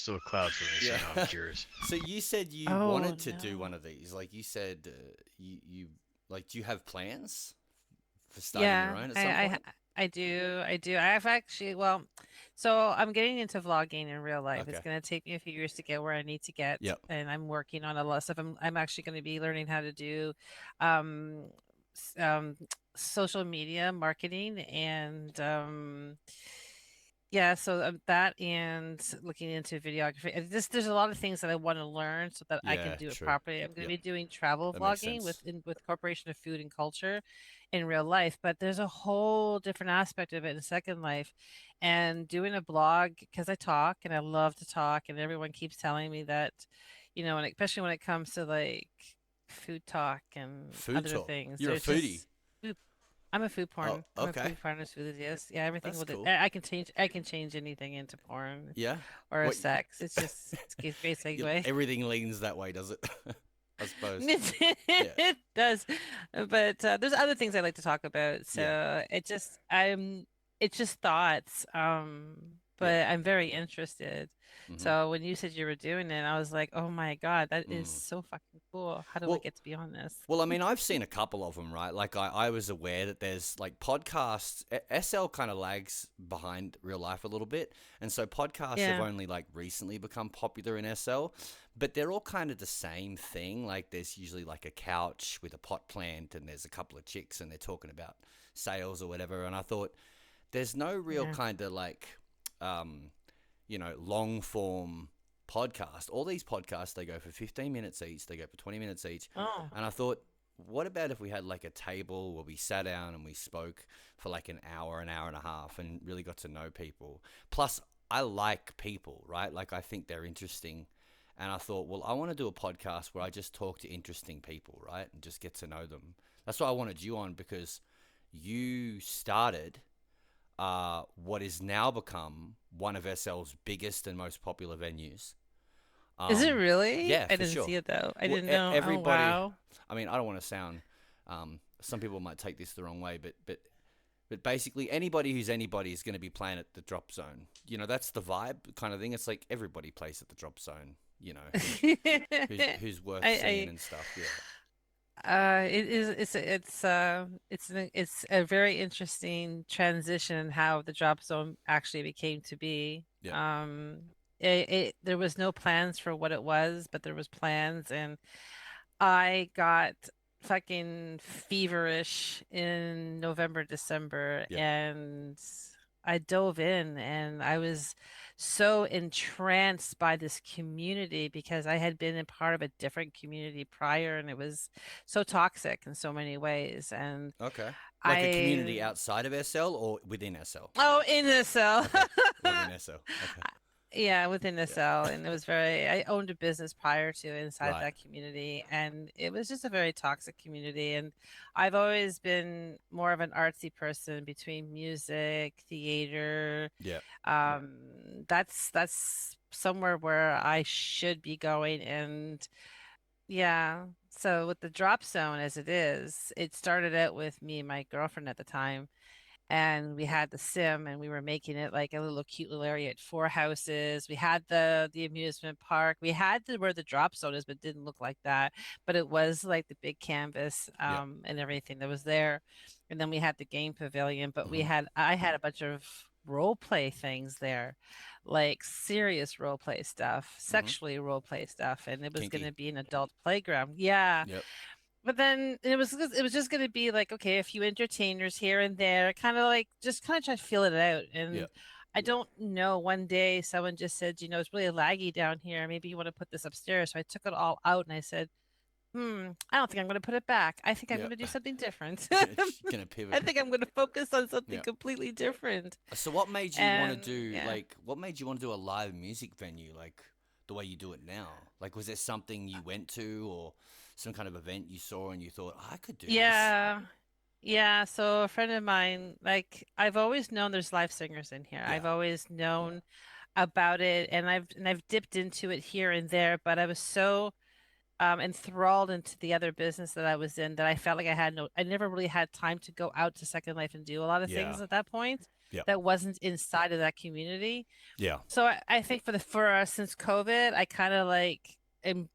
still clouds for me, so Yeah. now I'm curious. So you said you Oh wanted to do one no. of these. Like you said, you like, do you have plans for starting your Yeah, own at some I point? I do. I do. I've actually, well, so I'm getting into vlogging in real life. It's Okay. going to take me a few years to get where I need to get, Yep. and I'm working on a lot of stuff. I'm actually going to be learning how to do um s- um social media marketing and yeah, so that and looking into videography. There's a lot of things that I want to learn so that I can Yeah, do it true. properly. I'm going to Yep. be doing travel That makes vlogging sense. with Corporation of Food and Culture in real life, but there's a whole different aspect of it in Second Life. And doing a blog, because I talk and I love to talk, and everyone keeps telling me that, and especially when it comes to like food talk and Food other talk. things, You're a there's foodie. just I'm a food Oh, porn. I'm a okay. food porn enthusiast. Yeah, everything That's with it. cool. I can change anything into porn Yeah. or a What? sex. It's a great segue. Everything leans that way, does it? I suppose. Yeah. It does, but there's other things I like to talk about. Yeah. So it's just thoughts. Yeah. But I'm very interested. Mm-hmm. So when you said you were doing it, I was like, oh my God, that is Mm. so fucking cool. How do I Well, get to be on this? Well, I mean, I've seen a couple of them, right? Like, I was aware that there's like podcasts. SL kind of lags behind real life a little bit. And so podcasts have Yeah. only like recently become popular in SL, but they're all kind of the same thing. Like, there's usually like a couch with a pot plant and there's a couple of chicks and they're talking about sales or whatever. And I thought, there's no real Yeah. kind of like, um, long form podcast. All these podcasts, they go for 15 minutes each, they go for 20 minutes each. Oh. And I thought, what about if we had like a table where we sat down and we spoke for like an hour and a half, and really got to know people? Plus, I like people, right? Like, I think they're interesting. And I thought, well, I want to do a podcast where I just talk to interesting people, right? And just get to know them. That's why I wanted you on, because you started what is now become one of SL's biggest and most popular venues. Is it really? Yeah, I for didn't sure. see it though. I Well, didn't know. Oh everybody. wow. I mean, I don't want to sound. Some people might take this the wrong way, but basically, anybody who's anybody is going to be playing at the Drop Zone. That's the vibe kind of thing. It's like everybody plays at the Drop Zone. Who's worth seeing I and stuff. Yeah. it is it's a very interesting transition in how the drop zone actually became to be. Yep. There was no plans for what it was, but there was plans, and I got fucking feverish in November, December, Yep. and I dove in and I was so entranced by this community because I had been a part of a different community prior and it was so toxic in so many ways. And Okay. Like a I, community outside of SL or within SL? oh, in the cell. Okay. Within SL. Okay. Yeah, within the Yeah. cell, and it was very. I owned a business prior to inside Right. that community, and it was just a very toxic community. And I've always been more of an artsy person between music, theater. Yeah. Um, that's somewhere where I should be going, and yeah. So with the drop zone as it is, it started out with me and my girlfriend at the time and we had the sim and we were making it like a little cute little area at four houses. We had the amusement park. We had where the drop zone is, but it didn't look like that. But it was like the big canvas Yeah. and everything that was there. And then we had the game pavilion, but Mm-hmm. I had a bunch of role play things there, like serious role play stuff, Mm-hmm. sexually role play stuff, and it was going Kinky. to be an adult playground. Yeah, Yep. but then it was just gonna be like, okay, a few entertainers here and there, kind of like just kind of try to feel it out. And Yep. I don't know, one day someone just said, it's really laggy down here. Maybe you want to put this upstairs. So I took it all out and I said, I don't think I'm gonna put it back. I think I'm Yep. gonna do something different. Gonna pivot. I think I'm gonna focus on something Yeah. completely different. So what made you want to And do yeah. like what made you want to do a live music venue like the way you do it now? Like, was there something you went to or some kind of event you saw and you thought, "Oh, I could do this?" Yeah. Yeah, so a friend of mine, like I've always known there's live singers in here. Yeah. I've always known about it and I've dipped into it here and there, but I was so enthralled into the other business that I was in that I felt like I never really had time to go out to Second Life and do a lot of Yeah. things at that point. Yep. that wasn't inside of that community. Yeah. So I think for us since COVID, I kind of like am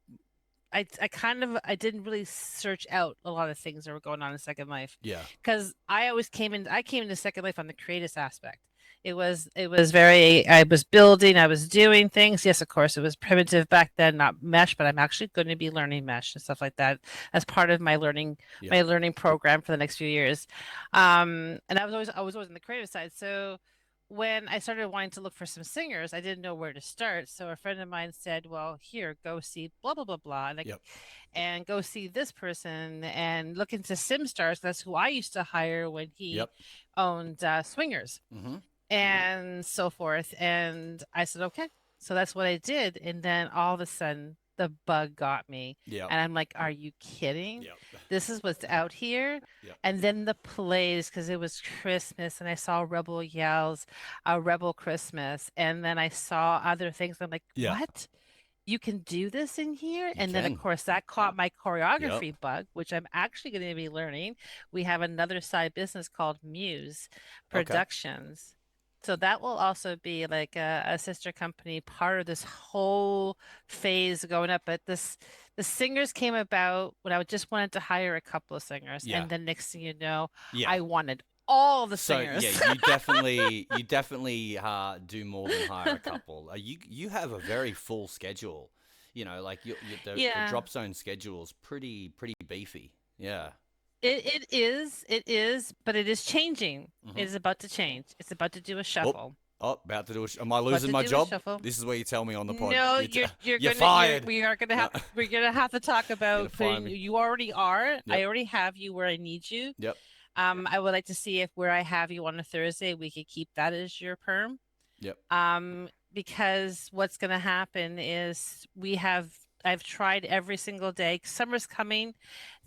I kind of I didn't really search out a lot of things that were going on in Second Life Yeah. because I came into Second Life on the creative aspect. It was very I was building, I was doing things. Yes, of course, it was primitive back then, not mesh, but I'm actually going to be learning mesh and stuff like that as part of Yep. my learning program for the next few years. And I was always on the creative side. So when I started wanting to look for some singers, I didn't know where to start. So a friend of mine said, "Well, here, go see blah blah blah blah, Yep. and go see this person and look into SimStars." That's who I used to hire when he Yep. owned Swingers Mm-hmm. and so forth. And I said, "Okay." So that's what I did. And then all of a sudden, the bug got me. Yep. And I'm like, "Are you kidding? Yep. This is what's out here." Yep. And then the plays, because it was Christmas, and I saw Rebel Yells, Rebel Christmas, and then I saw other things. I'm like, Yeah. "What? You can do this in here?" You And then, of can. course, that caught my Yep. choreography bug, which I'm actually going to be learning. We have another side business called MUSE Okay. Productions. So that will also be like a sister company, part of this whole phase going up. But the singers came about when I just wanted to hire a couple of singers, Yeah. and then next thing you know, Yeah. I wanted all the So yeah, singers. you definitely do more than hire a couple. You have a very full schedule. You know, like the Yeah. drop zone schedule is pretty beefy. Yeah. It is, but it is changing. It Mm-hmm. is about to change. It's about to do a Oh, shuffle. oh, about to do. Am I About losing to my do a job? shuffle. This is where you tell me on the pod. No, You're fired. we are gonna No, have we're gonna have to talk you're gonna about fire putting me. you already are. Yep. I already have you where I need you. Yep. I would like to see if where I have you on a Thursday, we could keep that as your perm. Yep. Because what's going to happen is I've tried every single day. Summer's coming.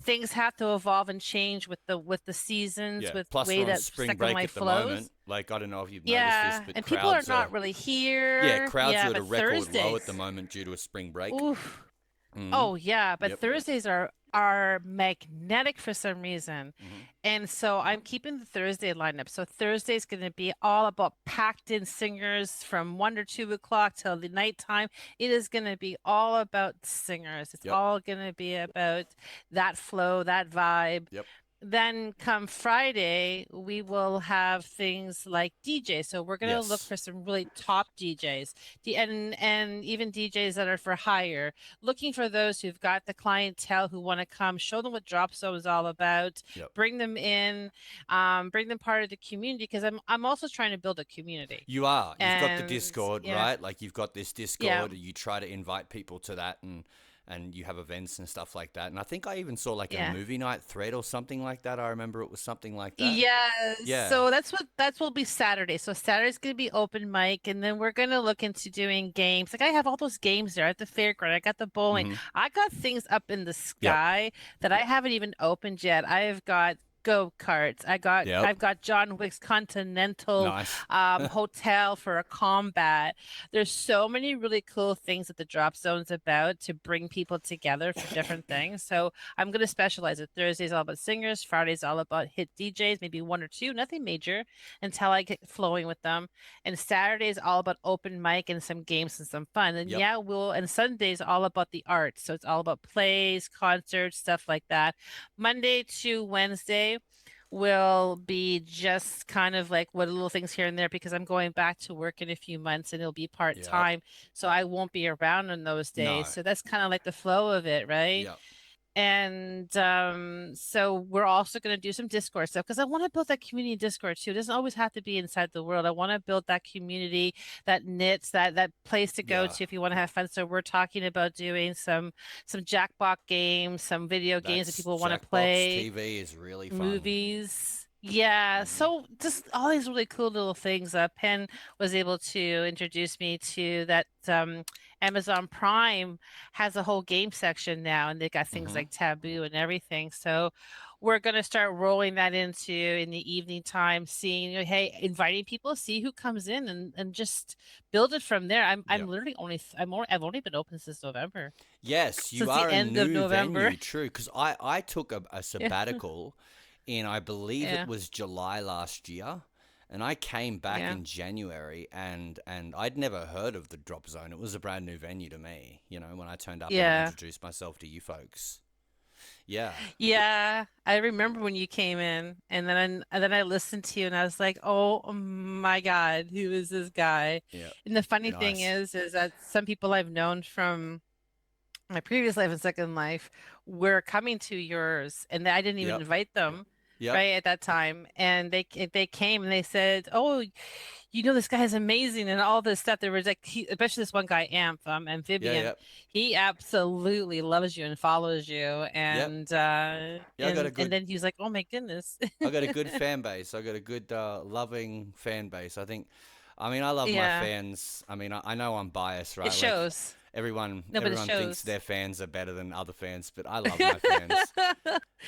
Things have to evolve and change with the seasons, Yeah. with the Plus, way we're on that spring Second break Life at the moment. flows. Like, I don't know if you've noticed this, Yeah, but and people are not really here. crowds Yeah, are at a but record low at the Thursdays. moment due to a spring break. Oof. Mm-hmm. Oh yeah, but Yep. Thursdays are magnetic for some reason. Mm-hmm. And so I'm keeping the Thursday lineup. So Thursday's going to be all about packed in singers from 1 or 2 o'clock till the nighttime. It is going to be all about singers. It's Yep. all going to be about that flow, that vibe. Yep. Then come Friday, we will have things like DJ. So we're going to look Yes. for some really top DJs, and even DJs that are for hire, looking for those who've got the clientele who want to come, show them what Dropzone is all about, Yep. bring them in, bring them part of the community because I'm also trying to build a community. You are. You've got the And Discord, yeah, right? Like you've got this yeah. Discord. You try to invite people to that, and you have events and stuff like that. And I think I even saw like a Yeah. movie night thread or something like that. I remember it was something like that. Yes. Yeah. So that's what'll be Saturday. So Saturday's gonna be open mic, and then we're gonna look into doing games. Like I have all those games there at the fairground. I got the bowling. Mm-hmm. I got things up in the Yep. sky that I haven't even opened yet. I've got go-karts. Yep. I've got John Wick's Continental Nice. hotel for a combat. There's so many really cool things that the drop zone's about to bring people together for different things. So I'm gonna specialize it. Thursday's all about singers, Friday's all about hit DJs, maybe one or two, nothing major until I get flowing with them. And Saturday's all about open mic and some games and some fun. And Yep. yeah, and Sunday's all about the arts. So it's all about plays, concerts, stuff like that. Monday to Wednesday will be just kind of like what little things here and there because I'm going back to work in a few months and it'll be part Yep. time. So I won't be around on those No. days. So that's kind of like the flow of it, right? Yep. And so we're also going to do some Discord stuff because I want to build that community in Discord too. It doesn't always have to be inside the world. I want to build that community, that knits, that place to go Yeah. to if you want to have fun. So we're talking about doing some Jackbox games, some video games that That's people want to Jackbox play, TV is really fun. movies. Yeah, Mm-hmm. so just all these really cool little things. Penn was able to introduce me to that Amazon Prime has a whole game section now, and they got things Mm-hmm. like Taboo and everything. So we're gonna start rolling that into in the evening time, seeing, hey, inviting people, see who comes in, and just build it from there. I'm Yep. literally I've only been open since November, Yes, you since the are a end of new November. venue, true. Because I took a Yeah, sabbatical in, I believe it yeah. was July last year. And I came back Yeah. in January, and I'd never heard of the Drop Zone. It was a brand new venue to me, when I turned up and Yeah. introduced myself to you folks. Yeah. Yeah, I remember when you came in, and then I listened to you, and I was like, "Oh my God, who is this guy?" Yeah. And the funny thing Nice. is that some people I've known from my previous life and second life were coming to yours, and I didn't even Yep. invite them, Yep. right at that time. And they came and they said, "Oh, you know, this guy is amazing," and all this stuff. There was like, especially this one guy, Yeah. Amphibian. Yep. He absolutely loves you and follows you, Yep. Yeah. and then he's like, "Oh my goodness." I got a good fan base. I got a good, loving fan base. I mean, I love my Yeah, fans. I mean, I know I'm biased, it right? Like shows. everyone, No, but it everyone thinks shows. their fans are better than other fans, but I love my fans.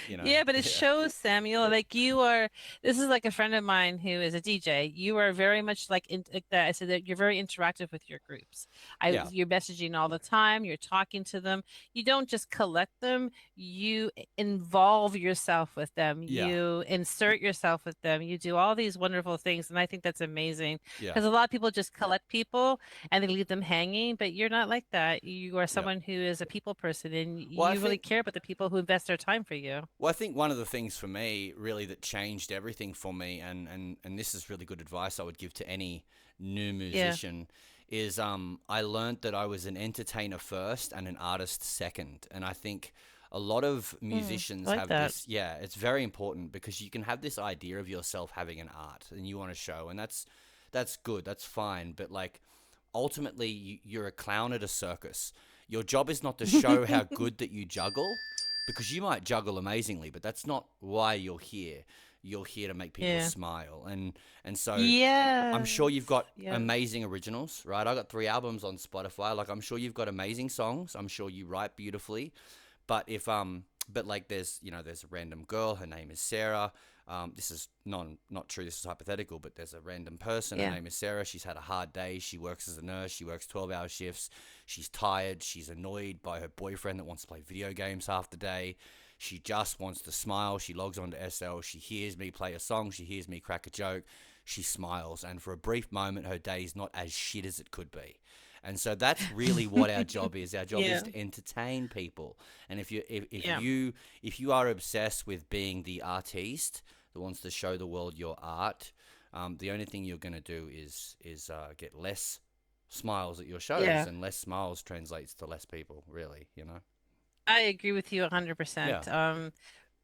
You know. Yeah, but it Yeah. shows, Samuel, like you are, this is like a friend of mine who is a DJ. You are very much like that. I said that you're very interactive with your groups. Yeah. You're messaging all the time, you're talking to them. You don't just collect them, you involve yourself with them, Yeah. you insert yourself with them, you do all these wonderful things. And I think that's amazing Yeah. because a lot of people just collect people and they leave them hanging, but you're not like that. You are Yeah. someone who is a people person and Well, I you really think care about the people who invest their time for you. Well, I think one of the things for me really that changed everything for me, and this is really good advice I would give to any new Yeah. musician, is I learned that I was an entertainer first and an artist second. And I think a lot of I musicians like have that. this, yeah, it's very important because you can have this idea of yourself having an art and you want to show, and that's good, that's fine, but like ultimately you're a clown at a circus. Your job is not to show how good that you juggle, because you might juggle amazingly, but that's not why you're here. You're here to make people Yeah. smile, and so I'm sure you've Yes. got Yeah. amazing originals, right? I got 3 albums on Spotify. Like I'm sure you've got amazing songs. I'm sure you write beautifully. But but like there's a random girl. Her name is Sarah. This is not true. This is hypothetical. But there's a random person. Her Yeah. name is Sarah. She's had a hard day. She works as a nurse. She works 12-hour shifts. She's tired. She's annoyed by her boyfriend that wants to play video games half the day. She just wants to smile. She logs on to SL. She hears me play a song. She hears me crack a joke. She smiles. And for a brief moment, her day is not as shit as it could be. And so that's really what our job is. Our job is Yeah. to entertain people. And Yeah. if you are obsessed with being the artiste that wants to show the world your art, the only thing you're going to do is get less smiles at your shows, Yeah. and less smiles translates to less people. Really. I agree with you Yeah. 100%.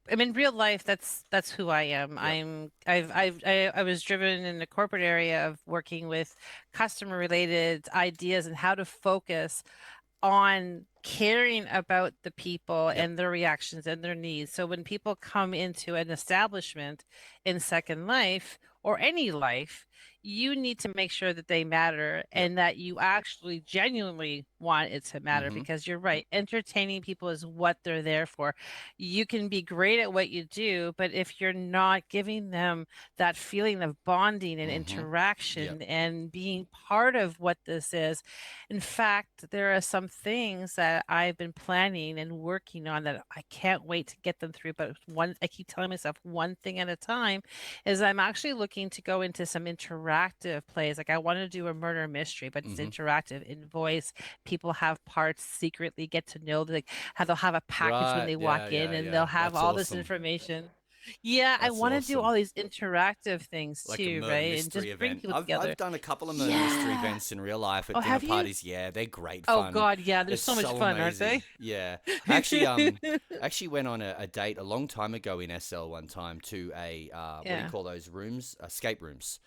I mean, real life, that's who I am. Yep. I was driven in the corporate area of working with customer related ideas and how to focus on caring about the people Yep. and their reactions and their needs. So when people come into an establishment in Second Life or any life, you need to make sure that they matter Yep. and that you actually genuinely want it to matter Mm-hmm. because you're right. Entertaining people is what they're there for. You can be great at what you do, but if you're not giving them that feeling of bonding and Mm-hmm. Yep. interaction and being part of what this is, in fact, there are some things that I've been planning and working on that I can't wait to get them through. But one, I keep telling myself one thing at a time is I'm actually looking to go into some interactive plays. Like I want to do a murder mystery, but it's Mm-hmm. interactive in voice. People have parts secretly get to know like how they'll have a package when Right. they Yeah. walk in Yeah. and they'll Yeah. have That's all this awesome. information. Yeah, I That's want to do awesome. all these interactive things Like a too, murder right? And just mystery bring event. people I've together. done a couple of murder mystery Yeah. events in real life Oh, at dinner have you? parties. Yeah, they're great Oh fun. God, yeah, they're They're so much so fun, aren't amazing. they? Yeah, I actually went on a date a long time ago in SL one time to a what do you Yeah. call those rooms? Escape rooms.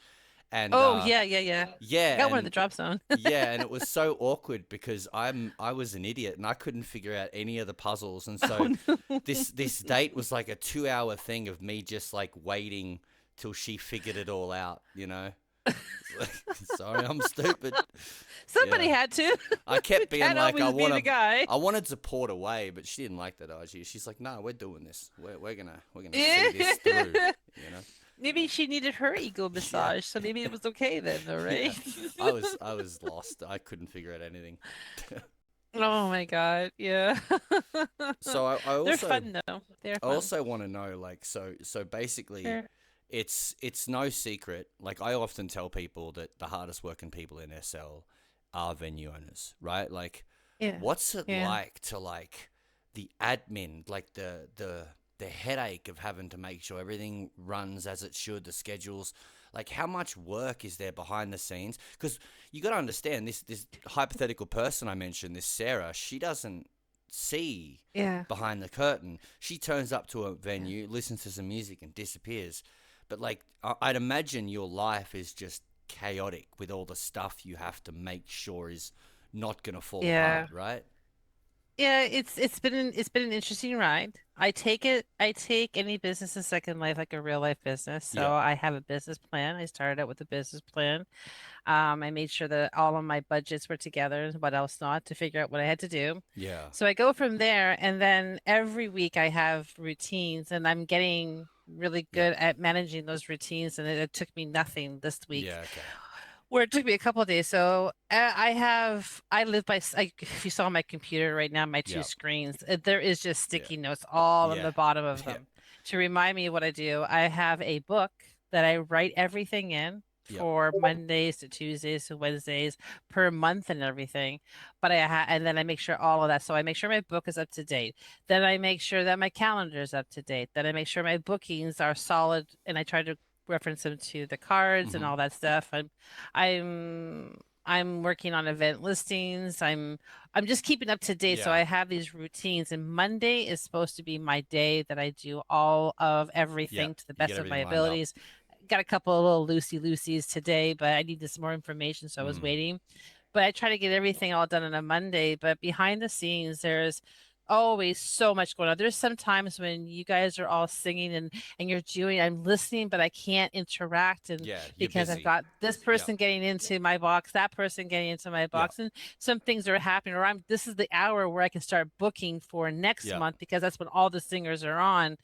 And Oh, yeah, yeah, yeah. I yeah, got one at the drop zone. and it was so awkward because I was an idiot and I couldn't figure out any of the puzzles, and Oh so no. this date was like a 2 hour thing of me just like waiting till she figured it all out. It's like, sorry, I'm stupid. Somebody Yeah. had to. I kept being Can't like, always be the guy. I wanted to port away, but she didn't like that. She's like, no, we're doing this. We're gonna see this through. Yeah. You know? Maybe she needed her ego Yeah, massage, so maybe it was okay then, though, yeah. right? I was lost. I couldn't figure out anything. Oh my God, yeah. So I They're also fun though. They're I fun. also want to know, like, so basically, They're, it's no secret. Like I often tell people that the hardest working people in SL are venue owners, right? Like, Yeah. what's it Yeah. like to like the admin, like the headache of having to make sure everything runs as it should, the schedules. Like, how much work is there behind the scenes? Because you got to understand this hypothetical person I mentioned, this Sarah, she doesn't see Yeah. behind the curtain. She turns up to a Yeah. venue, listens to some music, and disappears. But like, I'd imagine your life is just chaotic with all the stuff you have to make sure is not gonna fall Yeah. apart, right? Yeah, it's been an interesting ride. I take any business as second life like a real life business. So Yep. I have a business plan. I started out with a business plan. I made sure that all of my budgets were together and what else not to figure out what I had to do. Yeah. So I go from there, and then every week I have routines, and I'm getting really Yep. good at managing those routines. And it took me nothing this week, Yeah. Okay. where it took me a couple of days. So I live by, if you saw my computer right now, my two Yep. screens, there is just Yeah. sticky notes all on Yeah. the bottom of Yeah. them to remind me what I do. I have a book that I write everything in Yep. for Mondays to Tuesdays to Wednesdays per month and everything. But and then I make sure all of that. So I make sure my book is up to date. Then I make sure that my calendar is up to date. Then I make sure my bookings are solid, and I try to reference them to the cards and Mm-hmm. all that stuff. I'm I'm working on event listings. I'm just keeping up to date. So Yeah. I have these routines, and Monday is supposed to be my day that I do all of Yep. everything to the You get best of my everything lined up. abilities. Got a couple of little loosey today, but I needed some more information, so I was Mm. waiting. But I try to get everything all done on a Monday. But behind the scenes, there's always so much going on. There's some times when you guys are all singing and you're doing, I'm listening, but I can't interact, and Yeah. You're because I've busy. got this Yep. person getting into my box, that person getting into my Yep. box, and some things are happening, or I'm this is the hour where I can start booking for next Yep. month because that's when all the singers are on.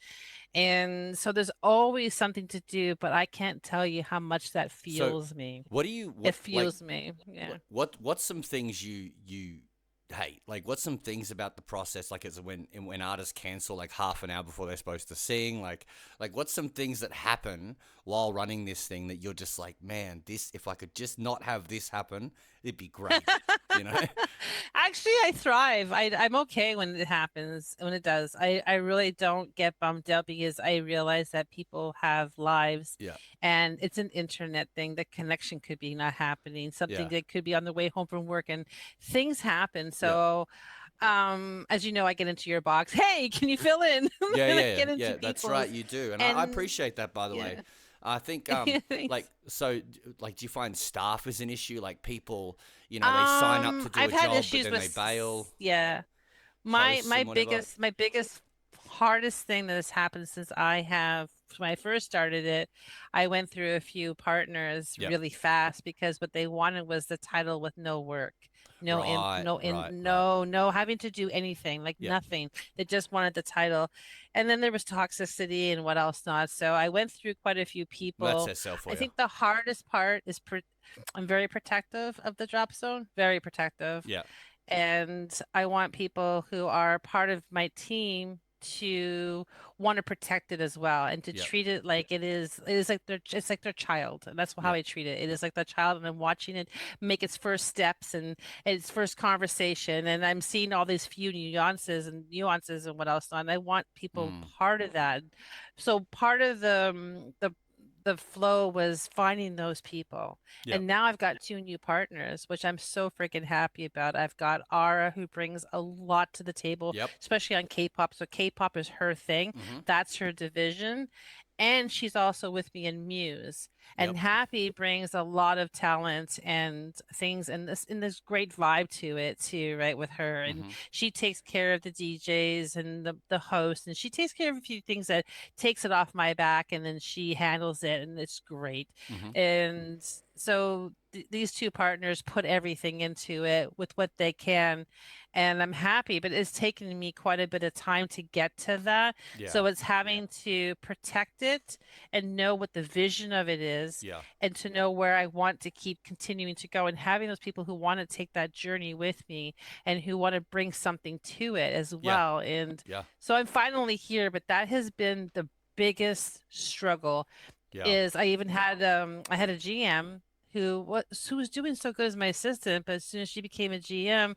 And so there's always something to do, but I can't tell you how much that So, fuels me. what do you It what like fuels me. Yeah. what's some things you hate? Like, what's some things about the process? Like, is when artists cancel like half an hour before they're supposed to sing? Like what's some things that happen while running this thing that you're just like, man, this if I could just not have this happen, it'd be great. You know? Actually, I thrive. I'm okay when it happens, when it does. I really don't get bummed out because I realize that people have lives, Yeah. and it's an internet thing. The connection could be not happening, something Yeah. that could be on the way home from work, and things happen. Yep. So, as you know, I get into your box. Hey, can you fill in? Yeah, And I yeah, get into yeah. That's right. people's, You do, and I and appreciate that. By the way, yeah, I think like thanks. so like, do you find staff is an issue? Like people, they sign up to do a I've had job, but issues then with, they bail. yeah. Hosts and whatever. My biggest hardest thing that has happened since I have when I first started it, I went through a few partners Yep. really fast because what they wanted was the title with no work. Right. Right. Right. No having to do anything, like Yep. nothing. They just wanted the title. And then there was toxicity and what else not. So I went through quite a few Well, that people. says so for I you. think the hardest part is I'm very protective of the drop zone, very protective, Yeah. and I want people who are part of my team to want to protect it as well and to Yep. treat it like it is like it's like their child, and that's how Yep. I treat it. It is like the child, and I'm watching it make its first steps and its first conversation, and I'm seeing all these few nuances and what else not, and I want people Mm. part of that. So part of the flow was finding those people. Yep. And now I've got two new partners, which I'm so freaking happy about. I've got Ara, who brings a lot to the table, Yep. especially on K-pop. So K-pop is her thing. Mm-hmm. That's her division. And she's also with me in Muse. Yep. And Happy brings a lot of talent and things, and this great vibe to it too, right? With her. And Mm-hmm. she takes care of the DJs and the host, and she takes care of a few things that takes it off my back, and then she handles it, and it's great. Mm-hmm. And so these two partners put everything into it with what they can, and I'm happy, but it's taken me quite a bit of time to get to that. Yeah. So it's having to protect it and know what the vision of it is, Yeah. and to know where I want to keep continuing to go, and having those people who want to take that journey with me and who want to bring something to it as Yeah. well. And Yeah. so I'm finally here, but that has been the biggest struggle. Yeah. is I even had I had a GM who was doing so good as my assistant, but as soon as she became a GM,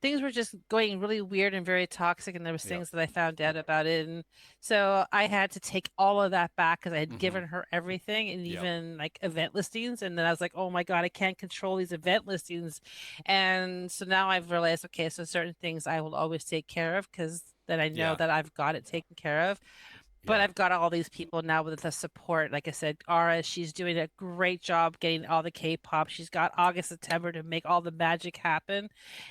things were just going really weird and very toxic, and there was Yep. things that I found out about it, and so I had to take all of that back because I had Mhm. given her everything, and Yep. even like event listings, and then I was like, oh my God, I can't control these event listings, and so now I've realized, okay, so certain things I will always take care of because then I know Yeah. that I've got it taken care of. But Yeah. I've got all these people now with the support. Like I said, Ara, she's doing a great job getting all the K-pop. She's got August, September to make all the magic happen.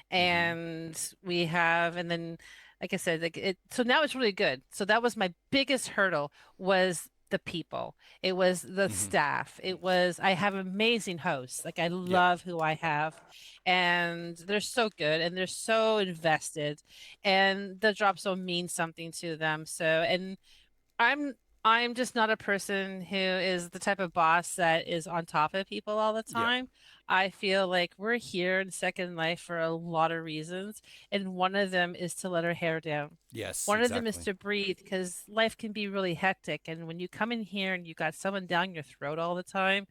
Mhm. And we have, and then, like I said, like so now it's really good. So that was my biggest hurdle was the people. It was the Mhm. staff. It was, I have amazing hosts. Like I Yep. love who I have. And they're so good and they're so invested. And the drop zone means something to them. So, and I'm I'm just not a person who is the type of boss that is on top of people all the Yep. time. I feel like we're here in Second Life for a lot of reasons, and one of them is to let our hair down. Yes, One of them is exactly. to breathe because life can be really hectic, and when you come in here and you got someone down your throat all the time,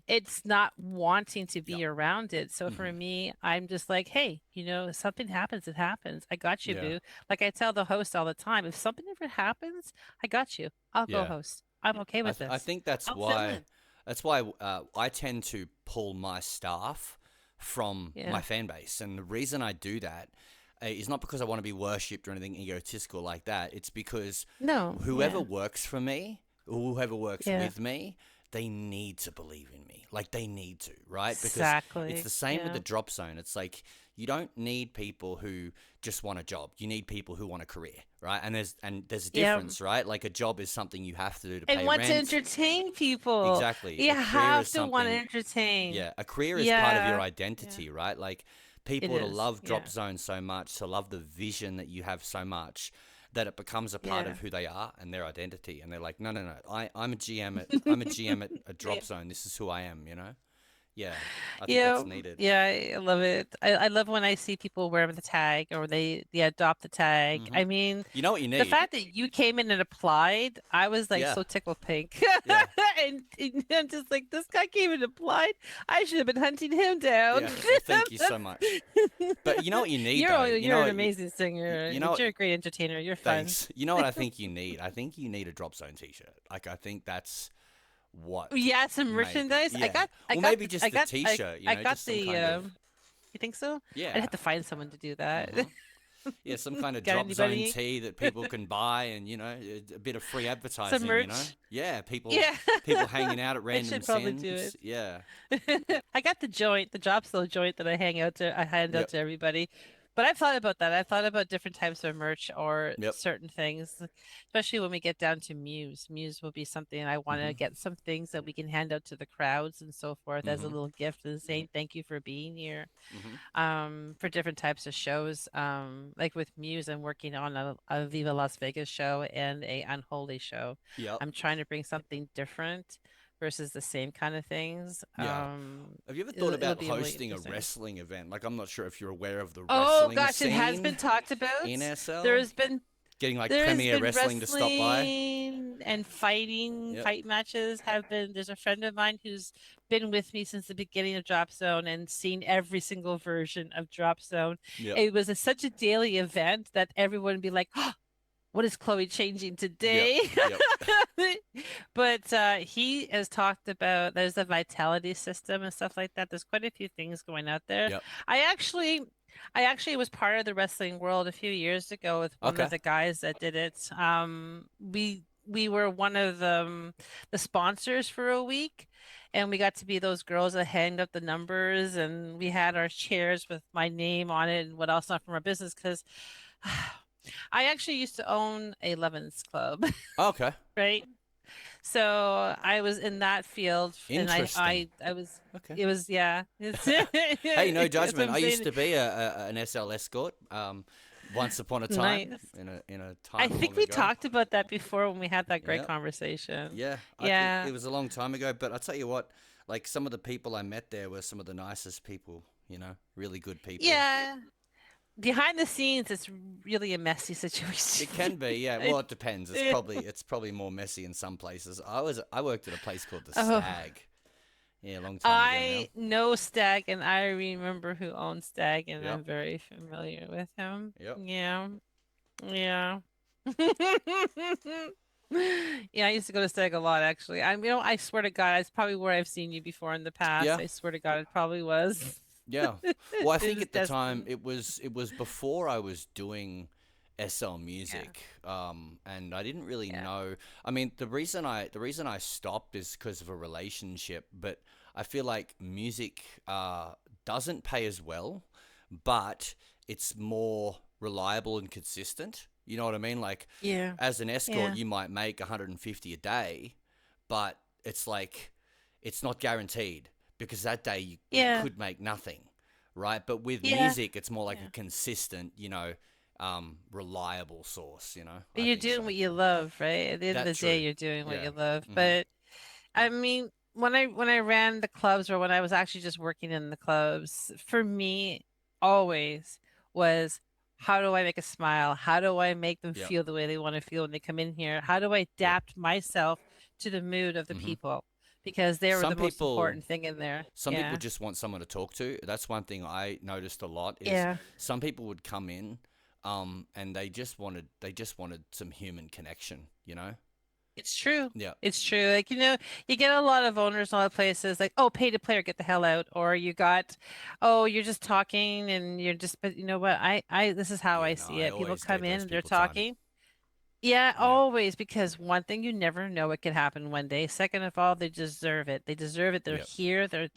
it's not wanting to Yep. be around it. So for Mhm. me, I'm just like, hey, if something happens, it happens. I got you, Yeah. boo. Like I tell the host all the time, if something ever happens, I got you. I'll go Yeah. host. I'm okay with I this. think that's I'll fill why in. I tend to pull my staff from my Yeah. fan base, and the reason I do that is not because I want to be worshipped or anything egotistical like that. It's because No. whoever Yeah. works for me, or whoever works Yeah. with me, they need to believe in me. Like they need to, right? Because it's the Exactly. same with the Yeah. drop zone. It's like you don't need people who just want a job. You need people who want a career, right? And there's a Yeah. difference, right? Like a job is something you have to do to And pay want to rent. entertain people. Exactly. You A career have is to want to something, entertain. yeah, a career is part of your Yeah. Yeah. identity, right? Like It people to is. love Yeah. Drop Zone so much, to love the vision that you have so much that it becomes a part Yeah. of who they are and their identity. And they're like, no, no, no, I'm a GM at a Yeah. Drop Zone. This is who I am, you know? Yeah, I think Yeah, that's needed. yeah, I love it. I love when I see people wear the tag or they adopt the tag. Hmm. I mean, You know what you the need? fact that you came in and applied, I was like Yeah, so tickled pink. yeah, And I'm just like, this guy came and applied. I should have been hunting him down. yeah. Well, thank you so much. But you know what you need though? You You're know an what amazing singer, you know but what, you're a great entertainer. You're fun. thanks. You know what I think you need? I think you need a Drop Zone t-shirt. Like I think that's what Yeah, some maybe. merchandise. Yeah. I Or got maybe the just the t-shirt, I got just some the kind of you think so? I'd yeah. have to find someone to do that. Mhm. Yeah, some kind of Got drop zone anybody? tee that people can buy and a bit of free Some advertising. merch? Yeah, people Yeah. people hanging out at I random should probably do sins. it. Yeah. I got the joint, the drop slow joint that I hand out Yep. to everybody. But I've thought about that. I've thought about different types of merch or Yep. certain things, especially when we get down to Muse. Muse will be something I want to Mhm. get some things that we can hand out to the crowds and so forth as a Mhm. little gift and saying thank you for being here. Mhm. For different types of shows. Like with Muse, I'm working on a Viva Las Vegas show and a Unholy show. Yep. I'm trying to bring something different versus the same kind of things. Yeah. Have you ever thought It'll about be really hosting a interesting. wrestling event? Like I'm not sure if you're aware of the Oh wrestling gosh, it has been scene talked about. in There SL. has been Getting like there has Premier been Wrestling to stop by. wrestling and fighting. Yep. Fight matches have been. There's a friend of mine who's been with me since the beginning of Drop Zone and seen every single version of Drop Zone. Yep. It was such a daily event that everyone would be like, oh, what is Chloe changing Yep. today? Yep. But he has talked about there's a vitality system and stuff like that. There's quite a few things going out there. Yep. I actually I actually was part of the wrestling world a few years ago with one of Okay. the guys that did it. We were one of the sponsors for a week, and we got to be those girls that hanged up the numbers, and we had our chairs with my name on it and what else not from our business because I actually used to own a Lemons Club, Okay. right? So I was in that field, and Interesting. I was Okay. it was yeah. It's Hey, no that's what judgment. I'm I used saying. to be an SL escort. Once upon a time, Nice. in a I time think long we ago. talked about that before when we had that great Yeah, conversation. yeah. I think Yeah. it was a long time ago, but I tell you what, like some of the people I met there were some of the nicest people. Really good people. Yeah. behind the scenes, it's really a messy situation. It can be, yeah. I, Well, it depends. It's probably more messy in some places. I worked at a place called the oh, Stag. Yeah, a long time ago now. I know Stag, and I remember who owns Stag, and Yep. I'm very familiar with him. Yep. Yeah, yeah. Yeah, I used to go to Stag a lot, actually. I swear to God, it's probably where I've seen you before in the past. Yeah. I swear to God, it probably was. Yeah. Well, I It think was at the time destined. it was before I was doing SL Yeah, music, and I didn't really yeah, know. I mean, the reason I stopped is because of a relationship, but I feel like music doesn't pay as well, but it's more reliable and consistent. You know what I mean? Like, yeah, as an escort, yeah, you might make 150 a day, but it's like it's not guaranteed because that day you yeah, could make nothing, right? But with yeah, music, it's more like a yeah. consistent, reliable source. But I you're think doing so. what you love, right? At the end of That the day, true. you're doing what Yeah. you love. Mhm. But I mean, when I ran the clubs or when I was actually just working in the clubs, for me, always was how do I make a smile? How do I make them Yep. feel the way they want to feel when they come in here? How do I Yep. adapt myself to the mood of the Mhm. people? Because they were Some the most people important thing in there. some people Yeah. just want someone to talk to. That's one thing I noticed a lot is Yeah. some people would come in, and they just wanted some human connection. It's true. Yeah. It's true. Like, you get a lot of owners in a lot of places like, oh, pay to play or get the hell out. Or you got, oh, you're just talking and you're just, but you know what? This is how Yeah. I No, see I it. People always come gave in those and they're people time. talking. Yeah, Yeah. always, because one thing you never know what could happen one day. Second of all, they deserve it. They deserve it. They're Yep. here. They're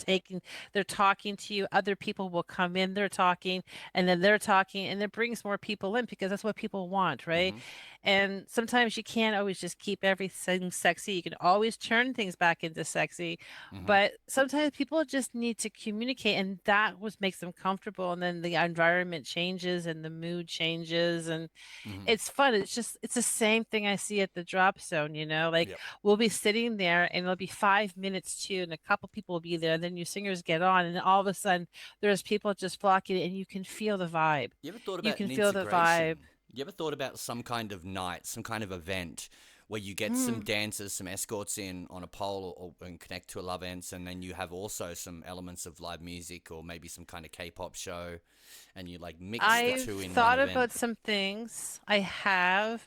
talking to you. Other people will come in, they're talking, and then they're talking, and it brings more people in because that's what people want, right? Mhm. And sometimes you can't always just keep everything sexy. You can always turn things back into sexy, Mhm. but sometimes people just need to communicate, and that what makes them comfortable. And then the environment changes and the mood changes, and Mhm. it's fun. It's the same thing I see at the drop zone, like Yep. we'll be sitting there and it'll be 5 minutes too, and a couple people will be there, and then your singers get on, and all of a sudden there's people just flocking, and you can feel the vibe. You ever thought You about can an feel the vibe. integration? You ever thought about some kind of night, some kind of event where you get some Mm. dancers, some escorts in on a pole and connect to a love ants, and then you have also some elements of live music or maybe some kind of K-pop show, and you like mix the I've two in one thought event, about some things. I have.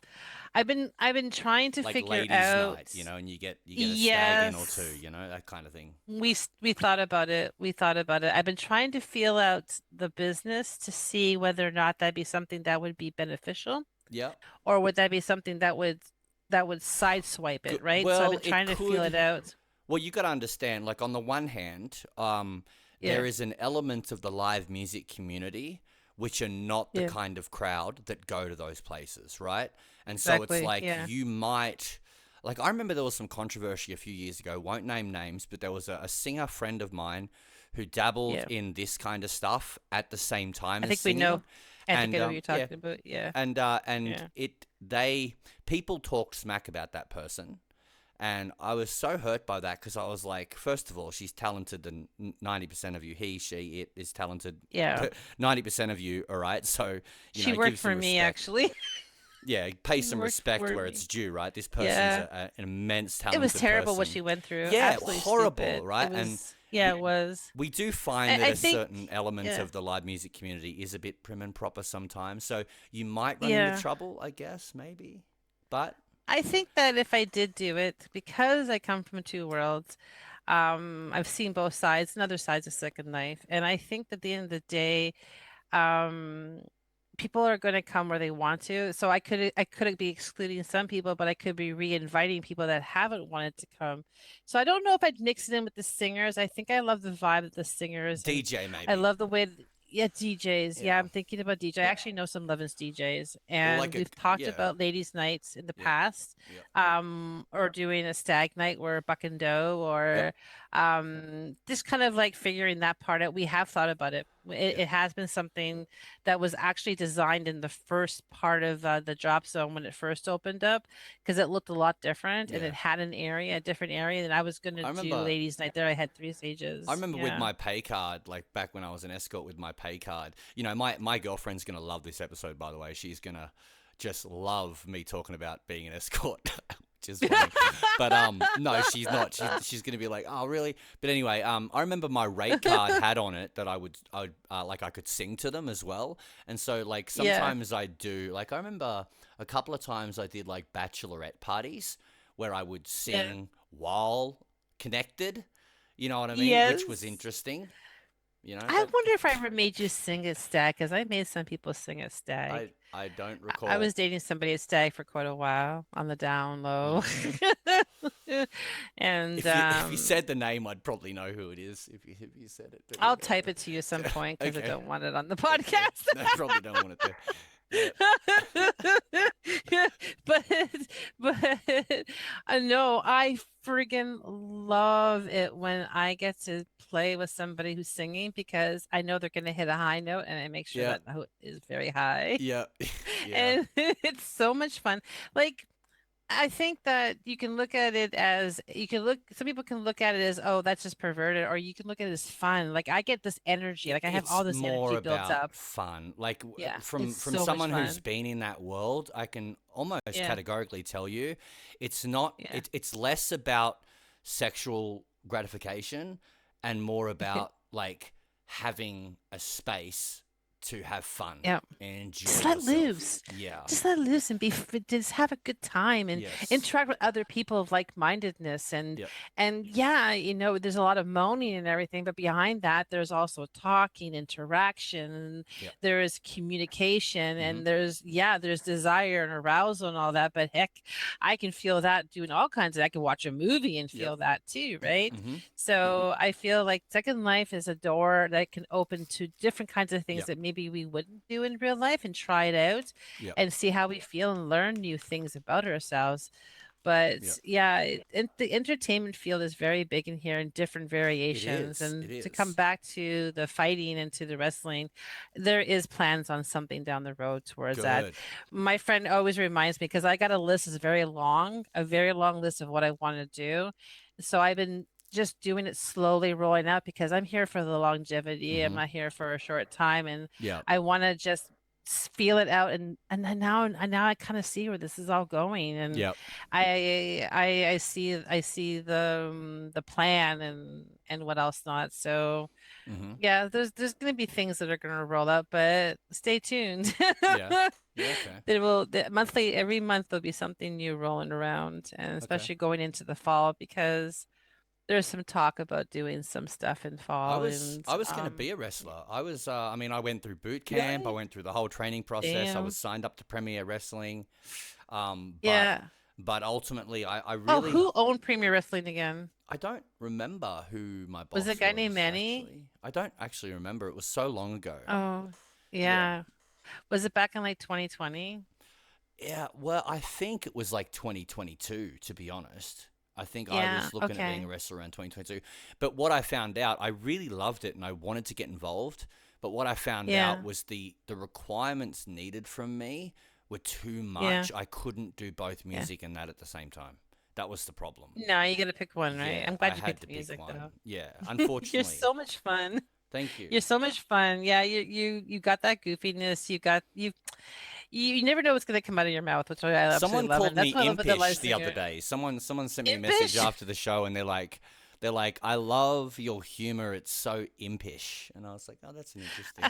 I've been trying to like figure ladies' out. night, and you get a stag in or two, Yes. that kind of thing. We thought about it. We thought about it. I've been trying to feel out the business to see whether or not that'd be something that would be beneficial, Yeah. or would that be something that would sideswipe it, Good. right? So I've Well, been it trying to feel it could. out. Well, you got to understand, like on the one hand, Yeah, there is an element of the live music community which are not the yeah, kind of crowd that go to those places, right? And so it's exactly. like Yeah, you might, like I remember there was some controversy a few years ago. Won't name names, but there was a singer friend of mine who dabbled yeah. in this kind of stuff at the same time I as think we know. singing, I think and I know what you're yeah, talking about. Yeah, and yeah, it they people talked smack about that person, and I was so hurt by that because I was like, first of all, she's talented, and 90% of you, he, she, it is talented. yeah. 90% of you, all right? So, She worked give for some me respect. actually. Yeah, pay She some worked respect for where me. it's due, right? This person's Yeah. an immense, It was talented terrible what person. she went through. Yeah, Absolutely horrible, stupid. It right? And was, yeah, we, it was. we do find I, that I a think, certain element yeah, of the live music community is a bit prim and proper sometimes. So you might run into yeah. trouble, I guess, maybe. But, I think that if I did do it, because I come from two worlds, I've seen both sides and other sides of Second Life, and I think that at the end of the day, um, people are going to come where they want to. So I could be excluding some people, but I could be re-inviting people that haven't wanted to come. So I don't know if I'd mix it in with the singers. I think I love the vibe of the singers, and DJ I maybe. love the way. Yeah, DJs. Yeah, Yeah. I'm thinking about DJ. I actually know some Lovin's DJs, Or and like we've talked yeah. about ladies' nights in the Yep. past, Yep. or doing a stag night where Buck and Doe, Yep. or just kind of like figuring that part out. We have thought about it. It, Yeah. it has been something that was actually designed in the first part of the drop zone when it first opened up, because it looked a lot different and Yeah. it had a different area. And I was gonna I do remember ladies' night there. I had three I stages. remember with Yeah. my pay card, like back when I was an escort with my pay card, my girlfriend's gonna love this episode, by the way. She's gonna just love me talking about being an escort, which is funny. But no, she's not. She's gonna be like, oh really? But anyway, I remember my rate card had on it that I could sing to them as well. And so like Yeah. sometimes I do, like I remember a couple of times I did like bachelorette parties where I would Yeah. sing while connected. You know what I mean? Which was Yes. interesting. You know, I but wonder if I ever made you sing at Stag, because I made some people sing at Stag. I don't I was recall. dating somebody at Stag for quite a while on the down low. Mm. And If you said the name, I'd probably know who it is if you said it. But I'll type it to you some yeah, point because I okay, don't want it on the okay. podcast. No, probably don't want it there. Yeah, But but no, I friggin' love it when I get to play with somebody who's singing, because I know they're gonna hit a high note and I make sure yeah, that note is very high. yeah, yeah. And it's so much fun. Like, I think that you can look at it as some people can look at it as, oh, that's just perverted, or you can look at it as fun. Like, I get this energy, like I have It's all this more energy built about up. fun. Like Yeah, from it's from so much someone who's fun. been in that world, I can almost Yeah, categorically tell you, it's not. yeah. It's less about sexual gratification and more about like having a space to have fun Yeah. and enjoy Just let yourself. loose. Yeah. Just let loose and just have a good time and Yes. interact with other people of like-mindedness, Yep. and yeah, there's a lot of moaning and everything, but behind that there's also talking, interaction, and Yep. there is communication, Mhm. and there's desire and arousal and all that. But heck, I can feel that doing all kinds of I can watch a movie and Yep. feel that too, right? Mhm. So I feel like Second Life is a door that can open to different kinds of things Yep. that maybe we wouldn't do in real life, and try it out Yep. and see how we feel and learn new things about ourselves. Yep. But yeah, the entertainment field is very big in here in different It variations. is. It And to come is. back to the fighting and to the wrestling, there is plans on something down the road towards that. Good. My friend always reminds me, because I got a list that's a very long list of what I want to do. So I've been just doing it slowly, rolling out, because I'm here for the longevity. I'm Mhm. not here for a short time, and Yep. I want to just feel it out, and then now I kind of see where this is all going, and Yep. I see the plan and what else not. So Mhm. yeah, there's going to be things that are going to roll up, but stay tuned. Yeah. Yeah. Okay. Every month there'll be something new rolling around, and Okay. especially going into the fall, because there's some talk about doing some stuff in fall. And I was going to be a wrestler. I mean I went through boot camp, I really, went through the whole training process. I was damn, signed up to Premier Wrestling. Um but yeah. but ultimately I Oh, really who owned Premier Wrestling again? I don't remember who my Was it a boss guy named was Manny? actually. I don't actually remember. It was so long ago. Oh, Yeah. yeah. Was it back in like 2020? Yeah, well, I think it was like 2022 to be honest. I think I Yeah, was looking at being a okay. wrestler around 2022. But what I found out, I really loved it and I wanted to get involved, but what I found out Yeah, was the requirements needed from me were too yeah, much. I couldn't do both yeah. music and that at the same time. That was the problem. No, you gotta pick one, right? Yeah, I'm I glad you had picked to the pick music one. though. Yeah, You're unfortunately. so much fun. Thank you. You're so much fun. Yeah, you got that goofiness. You never know what's gonna come out of your mouth, which I Someone absolutely love, called and me that's what I love about the live impish the other singer. day. Someone sent me a message Impish. after the show, and they're like, I love your humor. It's so impish, and I was like, oh, that's an interesting.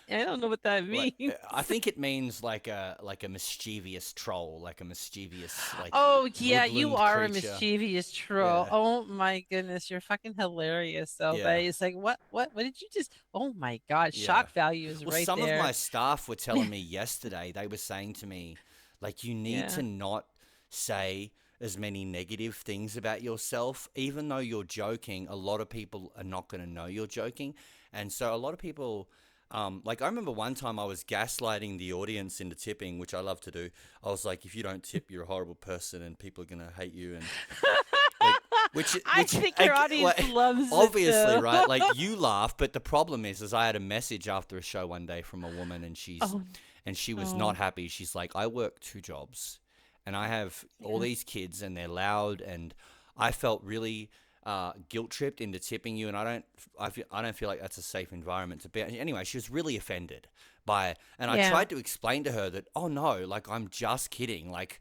I don't know what that Like, means. I think it means like a mischievous troll, like a mischievous like Oh yeah, you woodland are a creature. mischievous troll. Yeah, Oh my goodness, you're fucking hilarious. So, but yeah, it's like, what did you just? Oh my God, yeah. shock value is Well, right some of there. my staff were telling me yesterday. They were saying to me, like, you need Yeah, to not say as many negative things about yourself, even though you're joking. A lot of people are not going to know you're joking, and so a lot of people. Like I remember one time I was gaslighting the audience into tipping, which I love to do. I was like, if you don't tip, you're a horrible person and people are gonna hate you. And like I think your audience loves it obviously, too. right? Like you laugh, but the problem is I had a message after a show one day from a woman, and Oh, she was not oh, happy. She's like, I work two jobs, and I have all yeah, these kids, and they're loud, and I felt really guilt tripped into tipping you, and I don't feel like that's a safe environment to be. Anyway, she was really offended by it, and I yeah. tried to explain to her that, oh no, like I'm just kidding, like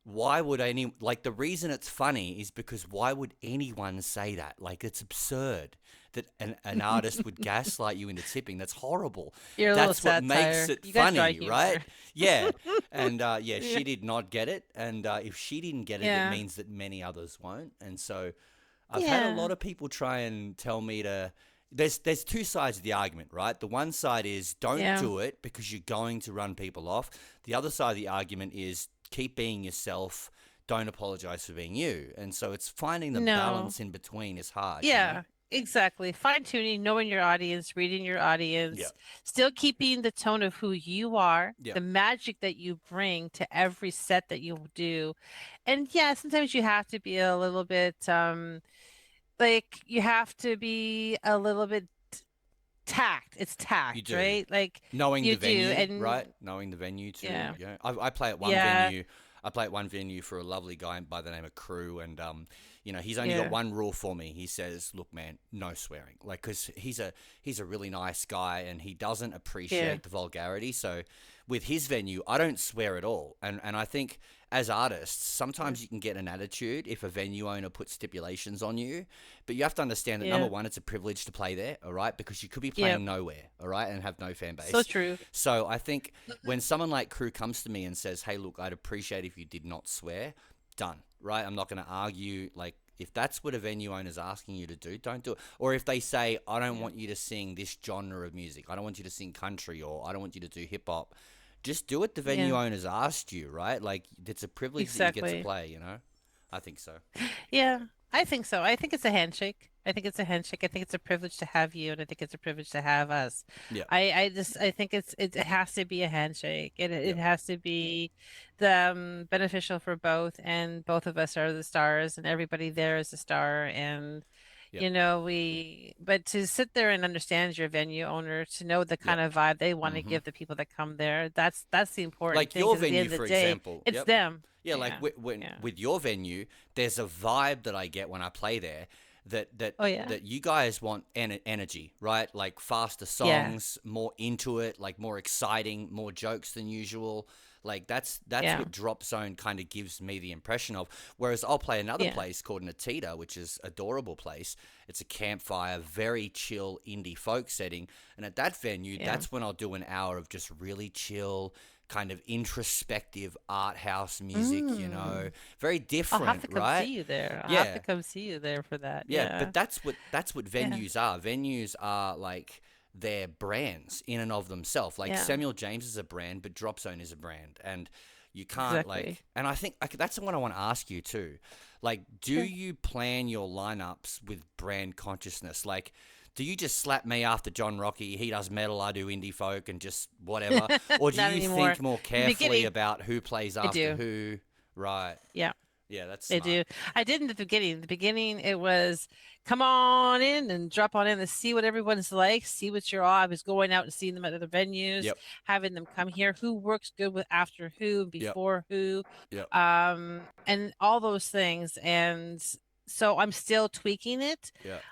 why would the reason it's funny is because why would anyone say that? Like it's absurd that an artist would gaslight you into tipping. That's horrible. You're a little That's what makes satire. it You got dry funny, right? humor. Yeah. And yeah, Yeah, she did not get it. And if she didn't get it, it yeah, means that many others won't. And so I've had a yeah, lot of people try and tell me to. There's two sides of the argument, right? The one side is don't yeah. do it because you're going to run people off. The other side of the argument is keep being yourself. Don't apologize for being you. And so it's finding the No. balance in between is hard, you know? Yeah, exactly. Fine tuning, knowing your audience, reading your Yeah. audience, still keeping the tone of who you are, Yeah. the magic that you bring to every set that you do. And yeah, sometimes you have to be a little bit like you have to be a little bit tact. It's You tact, do. right? Like Knowing you the do. venue, And right? Knowing the venue too. yeah. Yeah. I play at one Yeah. venue. I play at one venue for a lovely guy by the name of Crew, and you know, he's only got Yeah. one rule for me. He says, "Look, man, no swearing." Like, cause he's a really nice guy, and he doesn't Yeah. appreciate the vulgarity. So, with his venue, I don't swear at all, and I think as artists, Yeah. sometimes you can get an attitude if a venue owner puts stipulations on you. But you have to understand that number Yeah. one, it's a privilege to play there, all right? Because you could be Yep. playing nowhere, all right, and have no fan So base. true. So I think when someone like Crew comes to me and says, "Hey, look, I'd appreciate if you did not swear," done, right? I'm not going to argue. Like if that's what a venue owner's asking you to do, don't do it. Or if they say, "I don't Yeah. want you to sing this genre of music. I don't want you to sing country, or I don't want you to do hip hop," just do what the venue Yeah. owner's asked you, right? Like it's a privilege that you get to Exactly. play. You know, I think so. Yeah, I think so. I think it's a handshake. I think it's a handshake. I think it's a privilege to have you, and I think it's a privilege to have us. Yeah, I think it has to be a handshake. It yeah, has to be the beneficial for both, and both of us are the stars, and everybody there is a star, and yeah, but to sit there and understand your venue owner, to know the yeah. kind of vibe they want to Mm-hmm. give the people that come there, that's the important Like thing. your Because at the end venue, of the for day, example. it's Yep. them. Yeah, like Yeah, when yeah. with your venue, there's a vibe that I get when I play there Oh yeah, that you guys want energy, right? Like faster yeah, songs, more into it, like more exciting, more jokes than usual. Like that's yeah, what Drop Zone kind of gives me the impression of. Whereas I'll play another yeah, place called Natita, which is adorable place. It's a campfire, very chill indie folk setting, and at that venue, yeah. that's when I'll do an hour of just really chill, kind of introspective art house music. You know, Mm. very I'll have different, to come right? see you there. I'll have to Yeah, come see you there for that. yeah, Yeah. but that's what Yeah. venues are. Venues are like they're brands in and of themselves. Like Yeah. Samuel James is a brand, but Drop Zone is a brand, and you can't Exactly. like. And I think that's what I want to ask you too. Like, do Sure. you plan your lineups with brand consciousness? Like, do you just slap me after John Rocky? He does metal, I do indie folk, and just whatever, or do Not you anymore. think more In the carefully beginning, about who plays I after do. who? Right. Yeah. Yeah, that's I smart. do. I did in the beginning. The beginning, it was come on in and drop on in and see what everyone's like, see what you're all. I was going out and seeing them at other venues, Yep. having them come here. Who works good with after who, Yep. before who, Yep. and all those things. And so I'm still tweaking it. Yep.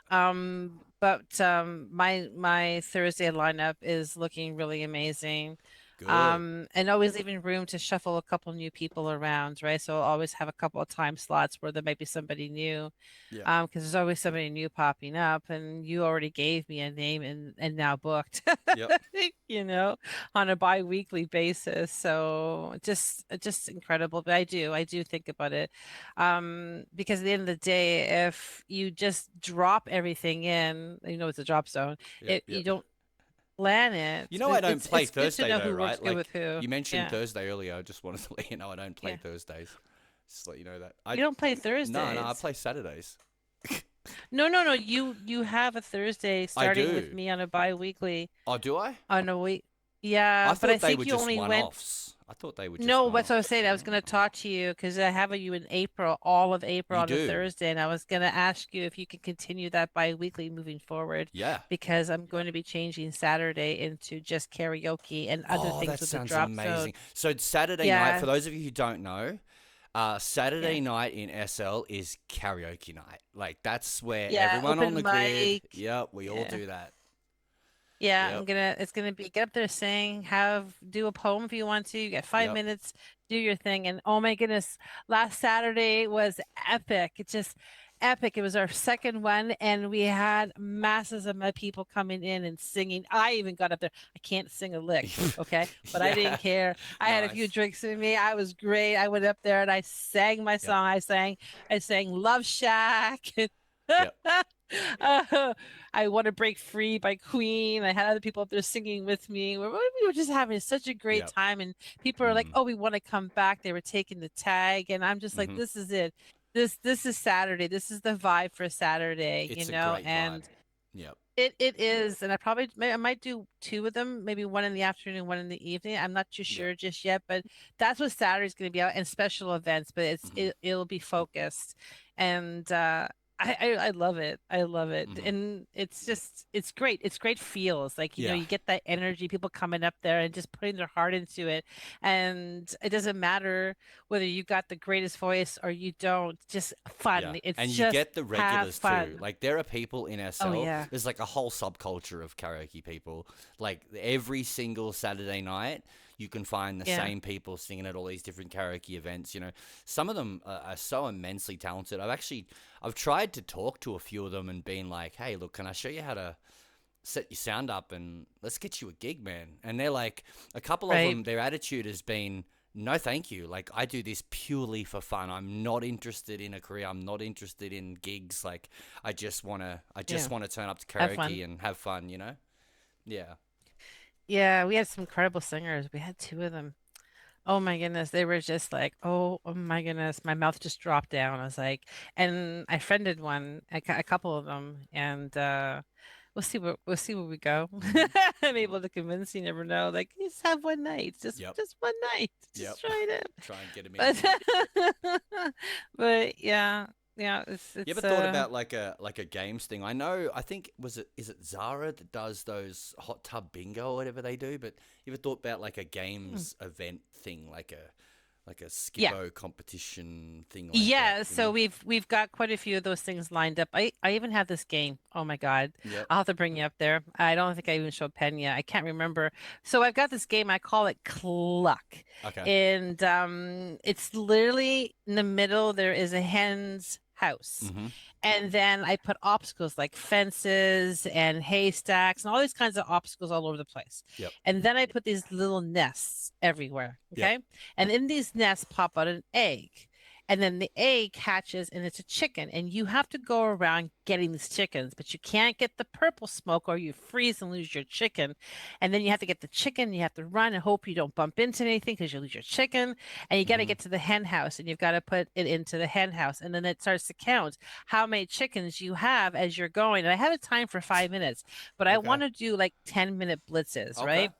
But my Thursday lineup is looking really amazing. Good. And always leaving room to shuffle a couple new people around, right? So I'll always have a couple of time slots where there might be somebody new, Yep. because there's always somebody new popping up, and you already gave me a name and now booked, Yep. you know, on a bi-weekly basis. So just incredible. But I do think about it, because at the end of the day, if you just drop everything in, it's a drop zone. Yep. It you Yep. don't plan it. You know I don't play It's good to Thursday know though, who works right? good with Like who. you mentioned Yeah, Thursday earlier. I just wanted to let you know I don't play yeah. Thursdays. Just to let you know that. You don't play No, I Thursdays. play Saturdays. No, no, no. You have a Thursday I starting with do. me on a bi-weekly Oh, do I? on a week. Yeah, I but I thought they think were you just only went. one-offs. I thought they were just No, that's what I one-offs. was saying. I was going to talk to you because I have you in April, all of April You on a do. Thursday, and I was going to ask you if you could continue that bi-weekly moving forward Yeah. because I'm going to be changing Saturday into just karaoke and other Oh, things that with the sounds drop zone. amazing. So Saturday night, for Yeah, those of you who don't know, yeah, Saturday night in SL is karaoke night. Like that's where yeah. everyone on Open the grid. mic. Yep, we all Yeah. do that. Yeah, Yep. it's gonna be get up there, sing, do a poem if you want to. You get five Yep. minutes, do your thing. And oh my goodness, last Saturday was epic. It's just epic. It was our second one, and we had masses of my people coming in and singing. I even got up there. I can't sing a lick, okay? But I didn't Yeah. care. I had a few Nice. drinks in me. I was great. I went up there and I sang my Yep. song. I sang Love Shack. Yep. uh, I Want to Break Free by Queen. I had other people up there singing with me. We were just having such a great Yep. time. And people are like, Mhm. oh, we want to come back. They were taking the tag. And I'm just like, Mhm. this is it. This is Saturday. This is the vibe for Saturday, It's a great vibe. And Yep. it is, and I might do two of them, maybe one in the afternoon, one in the evening. I'm not too Yep. sure just yet, but that's what Saturday's going to be out and special events. But Mhm. it'll be focused, and I love it. I love it, Mhm. and it's great. It's great feels like Yeah. you get that energy, people coming up there and just putting their heart into it, and it doesn't matter whether you got the greatest voice or you don't. Just Yeah. fun. And It's you just get the have regulars too. fun. Like there are people in Oh SL, yeah, there's like a whole subculture of karaoke people. Like every single Saturday night, you can find the yeah. same people singing at all these different karaoke events. You know, some of them are so immensely talented. I've tried to talk to a few of them and been like, hey, look, can I show you how to set your sound up and let's get you a gig, man? And they're like, a couple of Right. them, their attitude has been, no, thank you. Like, I do this purely for fun. I'm not interested in a career. I'm not interested in gigs. Like, I just Yeah. wanna turn up to Have fun. karaoke and have fun. You know? Yeah. Yeah, we had some incredible singers. We had two of them. Oh my goodness, they were just like, oh my goodness, my mouth just dropped down. I was like, and I friended a couple of them, and we'll see where we go. Hmm. I'm able to convince you, never know. Like, just have one night, Yep. just one night, Yep. just try it Try and get them in. out. But yeah, yeah, You ever it's thought about like a games thing? I know. I think is it Zara that does those hot tub bingo or whatever they do? But you ever thought about like a hmm, games event thing, like a yeah. skippo competition thing like that? Yeah, You so know? we've got quite a few of those things lined up. I even have this game. Oh my God. Yep. I'll have to bring you up there. I don't think I even showed Penn yet. I can't remember. So I've got this game, I call it Cluck. Okay. And it's literally in the middle there is a hen's house. Mm-hmm. And then I put obstacles like fences and haystacks and all these kinds of obstacles all over the place. Yep. And then I put these little nests everywhere. Yep. Okay. And in these nests pop out an egg. And then the egg hatches and it's a chicken. And you have to go around getting these chickens, but you can't get the purple smoke or you freeze and lose your chicken. And then you have to get the chicken, you have to run and hope you don't bump into anything because you lose your chicken. And you got to Mm-hmm. get to the hen house and you've got to put it into the hen house. And then it starts to count how many chickens you have as you're going. And I have a time for 5 minutes, but I Okay. want to do like 10-minute blitzes, Okay. right?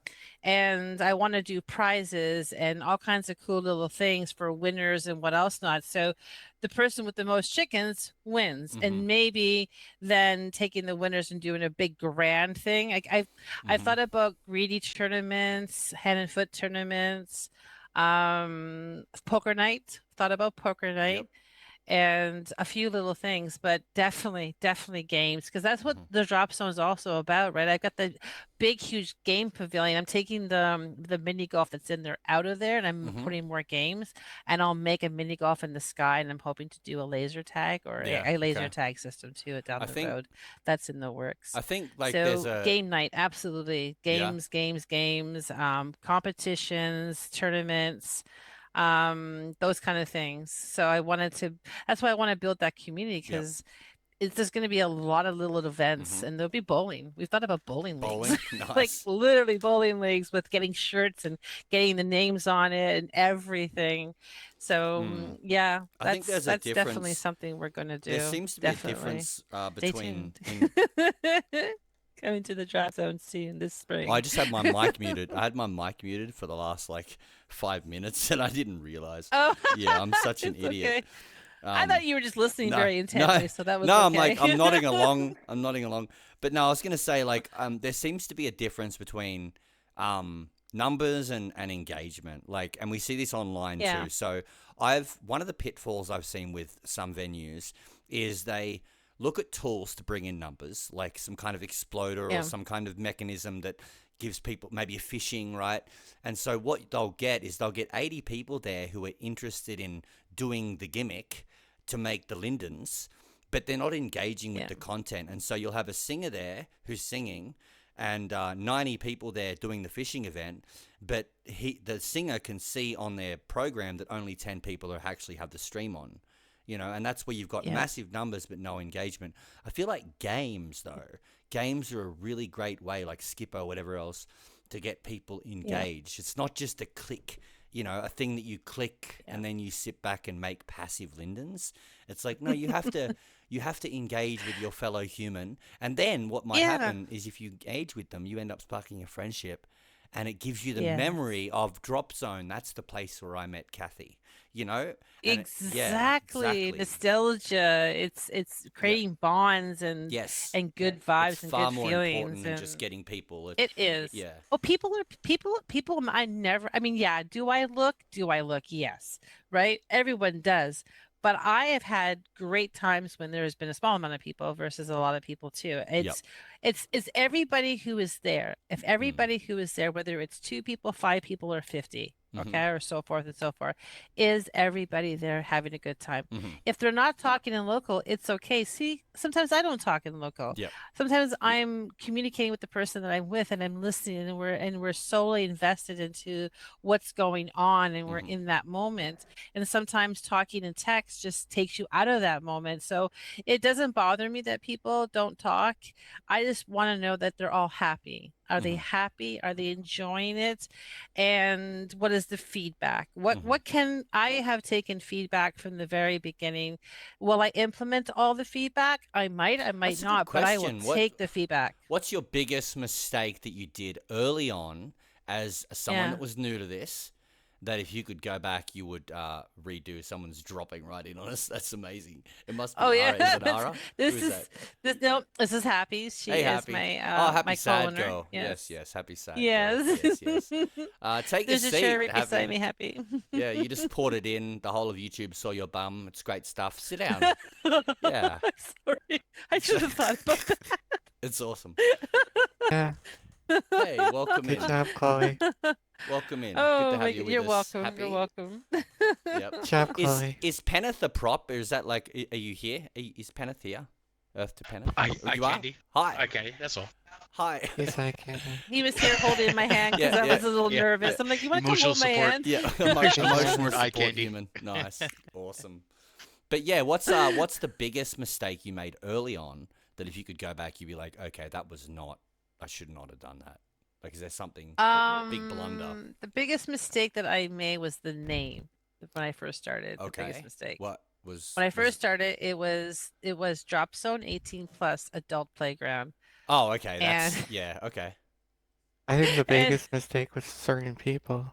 And I want to do prizes and all kinds of cool little things for winners and what else not. So the person with the most chickens wins, Mm-hmm. and maybe then taking the winners and doing a big grand thing. I Mm-hmm. thought about greedy tournaments, hand and foot tournaments, poker night. Thought about poker Yep. night and a few little things, but definitely games because that's what Mm-hmm. the drop zone is also about, right? I've got the big, huge game pavilion. I'm taking the mini golf that's in there out of there, and I'm Mm-hmm. putting more games. And I'll make a mini golf in the sky, and I'm hoping to do a laser tag or Yeah. a laser Okay. tag system too down I the think road. That's in the works. I think like there's So a game night, absolutely. yeah. Games, competitions, tournaments, those kind of things. So that's why I want to build that community Yep. because there's going to be a lot of little events Mm-hmm. and there'll be bowling. We've thought about bowling leagues, Bowling. like Nice. literally bowling leagues with getting shirts and getting the names on it and everything. So Mm. yeah, I think there's a that's definitely difference. something we're going to There do. seems to be a Definitely. difference Stay tuned. between in coming to the drop zone soon this I spring. just had my mic muted. I had my mic muted for the last like 5 minutes, and I didn't realize. Oh, Yeah, I'm such an it's idiot. okay. I Um, thought you were just listening no, very no, intently, so that was no. I'm like, okay. I'm nodding along. I'm nodding along. But no, I was gonna say like, there seems to be a difference between numbers and engagement. Like, and we see this online Yeah, too. So one of the pitfalls I've seen with some venues is they look at tools to bring in numbers, like some kind of exploder or yeah, some kind of mechanism that gives people maybe a phishing, right? And so what they'll get is they'll get 80 people there who are interested in doing the gimmick to make the lindens, but they're not engaging with yeah, the content. And so you'll have a singer there who's singing and 90 people there doing the fishing event, but the singer can see on their program that only 10 people are actually have the stream on. And that's where you've got yeah, massive numbers but no engagement. I feel like games are a really great way, like Skipper or whatever else, to get people yeah, engaged. It's not just a click, a thing that you click yeah, and then you sit back and make passive lindens. It's like, no, you have to engage with your fellow human. And then what might yeah. happen is if you engage with them, you end up sparking a friendship, and it gives you the Yes. memory of Dropzone. That's the place where I met Kathy, yeah, Exactly. exactly. Nostalgia. It's Yep. creating bonds and Yes. good It's vibes and far good more important feelings than just and getting people. it is. Yeah. Oh, people I never I mean, yeah, do I look? Do I look? Yes. Right? Everyone does. But I have had great times when there has been a small amount of people versus a lot of people too. Yep. It's everybody who is there. If Mm. everybody who is there, whether it's 2 people, 5 people, or 50, Mhm. okay, or so forth and so forth, is everybody there having a good time. Mhm. If they're not talking in local, it's okay. See, sometimes I don't talk in local. Yep. Sometimes I'm communicating with the person that I'm with and I'm listening and we're solely invested into what's going on and we're Mhm. in that moment. And sometimes talking in text just takes you out of that moment. So it doesn't bother me that people don't talk. I just want to know that they're all happy. Are they Mhm. happy? Are they enjoying it? And what is the feedback? What Mhm. what can I have taken feedback from the very beginning? Will I implement all the feedback? I might That's a good not, but I will question. take the feedback. What's your biggest mistake that you did early on as someone Yeah. that was new to this? That if you could go back, you would redo. Someone's dropping right in on us. That's amazing. It must Oh be yeah. Ara. Is it Ara? Who This is that? is this no, this is Happy. Hey, She is happy. my Oh, happy my sad co-owner. girl. Yes, Yes. yes. Happy sad girl. Yes. Yes, yes. Take a There's a chair seat, right beside happy. me, Happy. Yeah, you just poured it in. The whole of YouTube saw your bum. It's great stuff. Sit down. Yeah. Sorry. I should have thought about It's awesome. Yeah, Hey, welcome good in. job, Chloe. that. Welcome in. Good to Oh have my you God. with You're us. welcome. You're Happy? welcome. Yep. Good job, Is Chloe. is Peneth a prop, or is that like? Are you here? Is Peneth here? Earth to Peneth? Oh, I you are. candy. Hi. I candy. That's all. Hi. Yes, I can. He was here holding my hand because Yeah. I Yeah. was a little Yeah. nervous. I'm like, you want to come Emotional hold my support. hand? Yeah. Emotional Emotional Eye support candy. human. Nice. Awesome. But yeah, what's the biggest mistake you made early on that if you could go back, you'd be like, okay, that was not. I should not have done that. Like, is there something big blunder? The biggest mistake that I made was the name when I first started. The biggest Okay. mistake. What was When I was? first started, it was Drop Zone 18 plus adult playground. Oh, okay. And That's yeah. Okay. I think the and biggest mistake was certain people.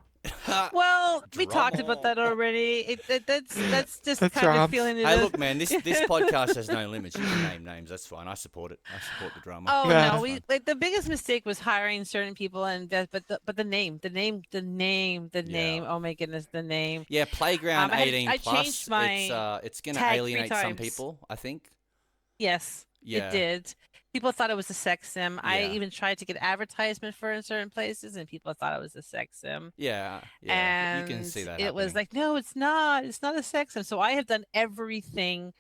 well, we talked about Drama. that already. That's just The kind of drops. feeling it Hey, is. look, man. This podcast has no limits. You can name names. That's fine. I support it. I support the drama. Oh no, Yeah. we like the biggest mistake was hiring certain people and that, but the Yeah. name. Oh my goodness, the name. Yeah. Playground 18 I plus. changed my It's gonna tag 3 alienate some times. people. I think. Yes, it Yeah. did. People thought it was a sex sim. I Yeah. even tried to get advertisement for it in certain places, and people thought it was a sex sim. Yeah. Yeah. You can And see that it was happening. like, no, it's not. It's not a sex sim. So I have done everything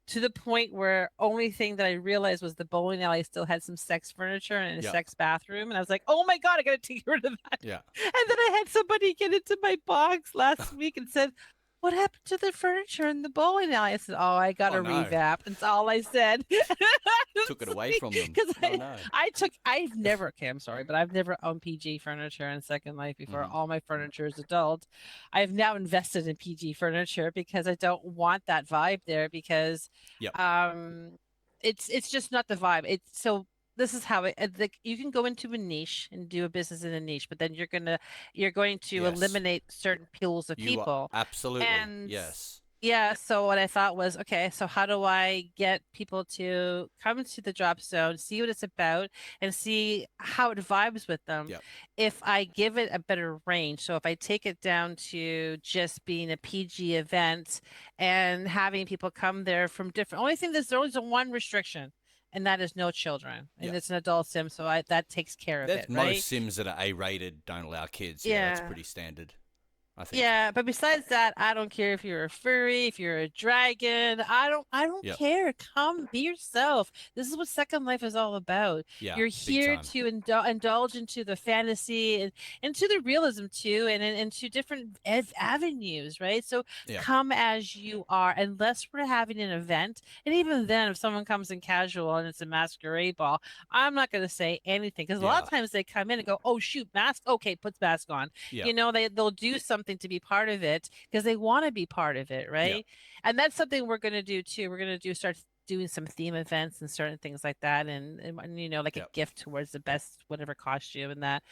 to the point where only thing that I realized was the bowling alley still had some sex furniture and a Yeah. sex bathroom. And I was like, oh my God, I got to take rid of that. Yeah. And then I had somebody get into my box last week and said, what happened to the furniture in the bowling alley? I said, oh, I got Oh to no. revamp. That's all I said. Took it away from them. Because Oh no. I've never, okay, I'm sorry, but I've never owned PG furniture in Second Life before. Mhm. All my furniture is adult. I've now invested in PG furniture because I don't want that vibe there because Yep. it's just not the vibe. It's so this is how it like you can go into a niche and do a business in a niche, but then you're going to Yes. eliminate certain pools of You are people. absolutely. And Yes. yeah, so what I thought was, okay, so how do I get people to come to the drop zone, see what it's about, and see how it vibes with them? Yep. If I give it a better range, so if I take it down to just being a PG event and having people come there from different, only thing there's always one restriction, and that is no children, and Yep. it's an adult sim, so that takes care of There's it, right? most Sims that are A-rated don't allow kids. Yeah, that's Yeah. pretty standard, I think. Yeah, but besides that, I don't care if you're a furry, if you're a dragon. I don't Yep. care. Come be yourself. This is what Second Life is all about. Yeah, You're big here time. to indulge into the fantasy and into the realism too, and into different avenues, right? So Yep. come as you are, unless we're having an event. And even then, if someone comes in casual and it's a masquerade ball, I'm not going to say anything because a lot Yeah. of times they come in and go, "Oh shoot, mask. Okay, puts mask on." Yep. You know, they'll do something to be part of it because they want to be part of it, Yep. right? And that's something we're going to do too. We're going to start doing some theme events and certain things like that, and you know, like a Yep. gift towards the best whatever costume and that.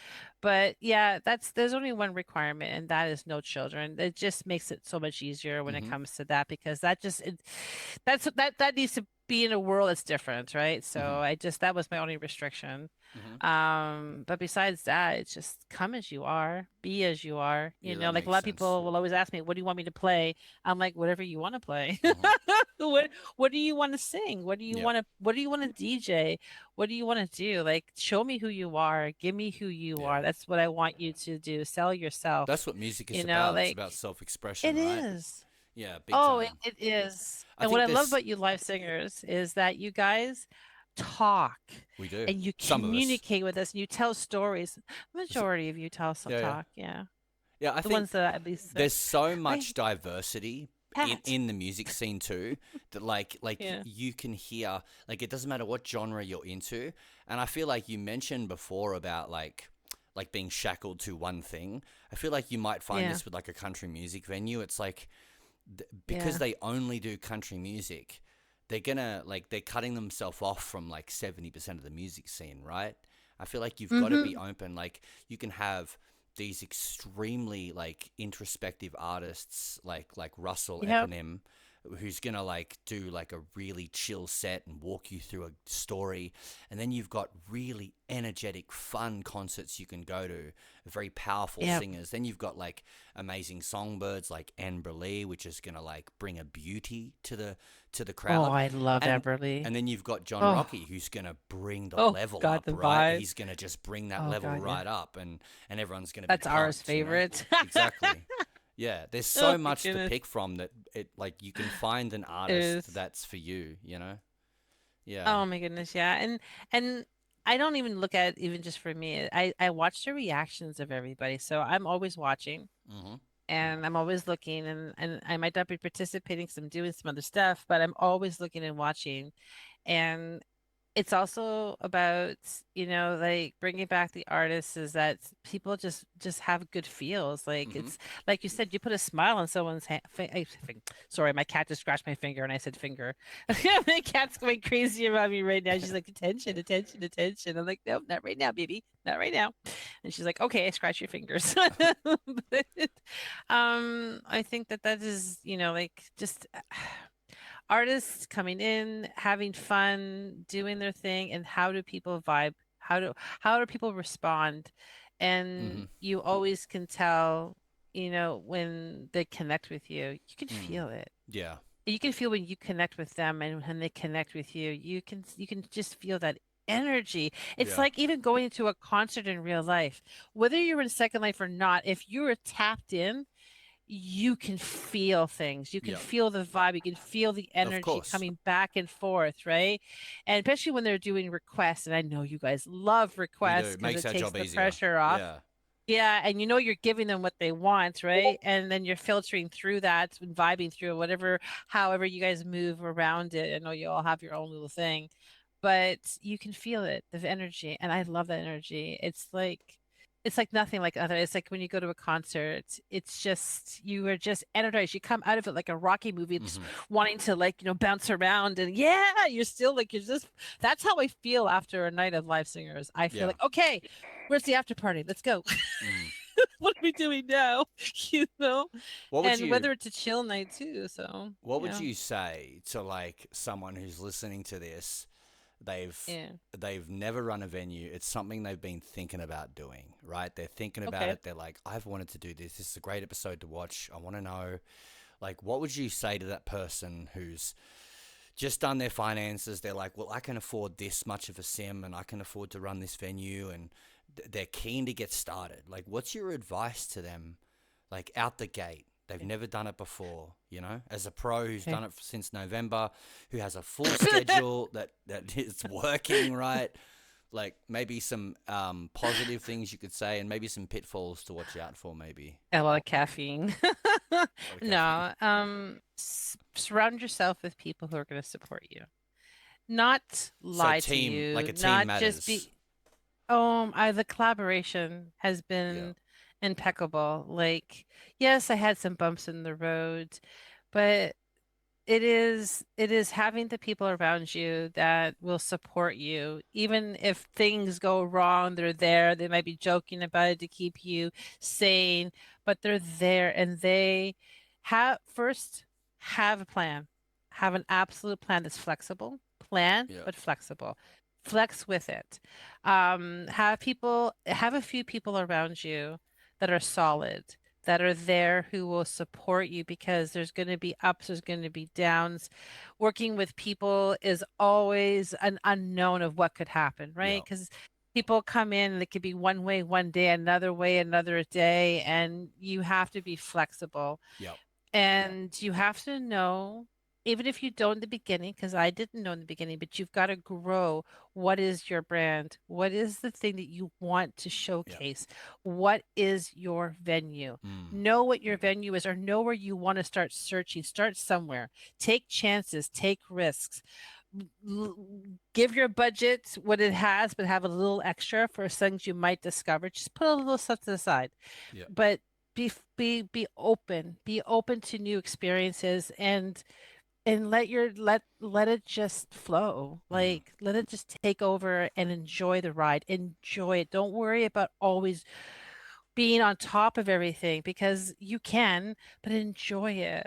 But yeah, there's only one requirement, and that is no children. It just makes it so much easier when it Mm-hmm. comes to that, because that needs to be in a world that's different, right? So Mm-hmm. that was my only restriction. Mm-hmm. But besides that, it's just come as you are, be as you are. You Yeah, know, that like a makes lot of sense. people will always ask me, "What do you want me to play?" I'm like, "Whatever you want to play." Mm-hmm. What do you want to sing? Yep. What do you want to DJ? What do you want to do? Like, show me who you are. Give me who you Yeah. are. That's what I want you to do. Sell yourself. That's what music is You know, about. It's like about self-expression, it right? is. Yeah, big Oh, it, time. it is. I And what think I love this about you live singers is that you guys talk we do. and you Some of us. communicate with us and you tell stories. Majority of you tell some Yeah, yeah. talk, yeah. Yeah, I The think ones that at least there's so I much diversity in Pat. in the music scene too that like Yeah. you can hear, like, it doesn't matter what genre you're into. And I feel like you mentioned before about like being shackled to one thing. I feel like you might find Yeah. this with like a country music venue. It's like because Yeah. they only do country music, they're cutting themselves off from like 70% of the music scene, right? I feel like you've got to be Mm-hmm. open. Like you can have these extremely like introspective artists like Russell Yep. Eponym, who's gonna like do like a really chill set and walk you through a story. And then you've got really energetic fun concerts you can go to, very powerful Yep. singers. Then you've got like amazing songbirds like Amber Lee, which is gonna like bring a beauty to the Oh, crowd. I love and Everly. and then you've got John Oh, Rocky, who's gonna bring the oh level God, up, the right? vibe. He's gonna just bring that Oh level God, yeah. right up, and everyone's gonna be That's ours pumped, you know? favorite. Exactly. Yeah, there's Oh so my much to goodness. pick from that it like you can find an It artist is. that's for you, you know? Yeah. Oh my goodness, yeah. And I don't even look at it even just for me. I watch the reactions of everybody. So I'm always watching Mhm. and I'm always looking, and I might not be participating because I'm doing some other stuff, but I'm always looking and watching. And it's also about, you know, like bringing back the artists, is that people just have good feels. Like Mhm. it's like you said, you put a smile on someone's sorry, my cat just scratched my finger and I said finger. My cat's going crazy about me right now. She's like, attention, attention, attention. I'm like, nope, not right now, baby, not right now. And she's like, okay, scratch your fingers. But, I think that is, you know, like just artists coming in, having fun, doing their thing, and how do people vibe? How do people respond? And Mhm. you always can tell, you know, when they connect with you. You can Mm. feel it. Yeah. You can feel when you connect with them and when they connect with you. You can just feel that energy. It's Yeah. like even going to a concert in real life. Whether you're in Second Life or not, if you are tapped in, you can feel things. You can Yep. feel the vibe. You can feel the Of energy course. coming back and forth, right? And especially when they're doing requests. And I know you guys love We requests do. because Makes it our takes job the easier. pressure off. Yeah. Yeah, and you know you're giving them what they want, right? And then you're filtering through that and vibing through whatever, however you guys move around it. I know you all have your own little thing, but you can feel it, the energy, and I love that energy. It's like it's like nothing like other. It's like when you go to a concert, it's just you are just energized. You come out of it like a Rocky movie, just wanting to like, bounce around and yeah, you're still like you're just that's how I feel after a night of live singers. I feel Yeah. like, okay, where's the after party? Let's go. Mm. What are we doing now? You know? What would And you whether it's a chill night too. So What would yeah. you say to like someone who's listening to this? They've Yeah. they've never run a venue. It's something they've been thinking about doing, right? They're thinking about Okay. it. They're like, I've wanted to do this. This is a great episode to watch. I want to know, like, what would you say to that person who's just done their finances? They're like, well, I can afford this much of a sim and I can afford to run this venue, and they're keen to get started. Like, what's your advice to them, like, out the gate? They've never done it before, as a pro who's done it since November, who has a full schedule that is working, right? Like, maybe some positive things you could say and maybe some pitfalls to watch out for, maybe. A lot of caffeine. caffeine. No, surround yourself with people who are going to support you, not lie to team, you, like a team not matters. just be. The collaboration has been impeccable. Like, yes, I had some bumps in the road, but it is having the people around you that will support you. Even if things go wrong, they're there. They might be joking about it to keep you sane, but they're there and they have a plan. Have an absolute plan that's flexible. Plan, Yeah. but flexible. Flex with it. Have a few people around you that are solid, that are there, who will support you, because there's going to be ups, there's going to be downs. Working with people is always an unknown of what could happen, right? Yeah. Because people come in and it could be one way one day, another way another day, and you have to be flexible. Yep. And you have to know, even if you don't in the beginning, because I didn't know in the beginning, but you've got to grow. What is your brand? What is the thing that you want to showcase? What is your venue? Know what your venue is, or know where you want to start searching. Start somewhere. Take chances, take risks. Give your budget what it has, but have a little extra for things you might discover. Just put a little stuff to the side. Yeah. But be open. Be open to new experiences, and let it just flow. Like, let it just take over and enjoy the ride. Enjoy it. Don't worry about always being on top of everything, because you can, but enjoy it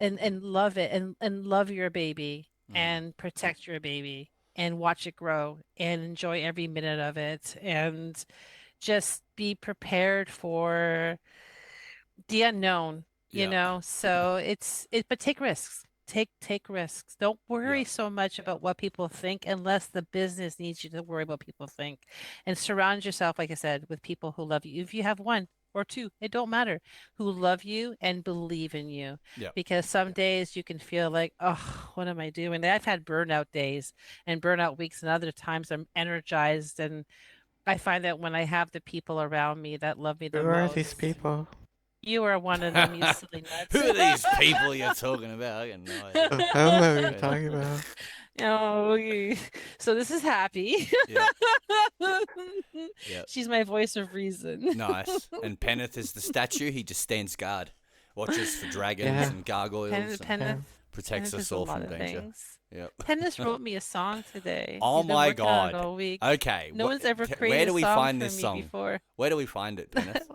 and love it, and love your baby and protect your baby and watch it grow and enjoy every minute of it, and just be prepared for the unknown, so but take risks. Take risks. Don't worry so much about what people think, unless the business needs you to worry about what people think. And surround yourself, like I said, with people who love you. If you have one or two, it don't matter, who love you and believe in you. Because some days you can feel like, oh, what am I doing? I've had burnout days and burnout weeks, and other times I'm energized, and I find that when I have the people around me that love me the Who are most. these people? You are one of them, you silly nuts. Who are these people you're talking about? I got no idea. I don't know what you're talking about. Oh, so this is Happy. Yeah. Yep. She's my voice of reason. Nice. And Penneth is the statue. He just stands guard, watches for dragons Yeah. and gargoyles, Penneth protects Penneth us is a all lot from of danger. things. Yep. Penneth wrote me a song today. Oh He's been my working on it God. all week. Okay. No one's ever where created do a we song find for this me song? before. Where do we find it, Penneth?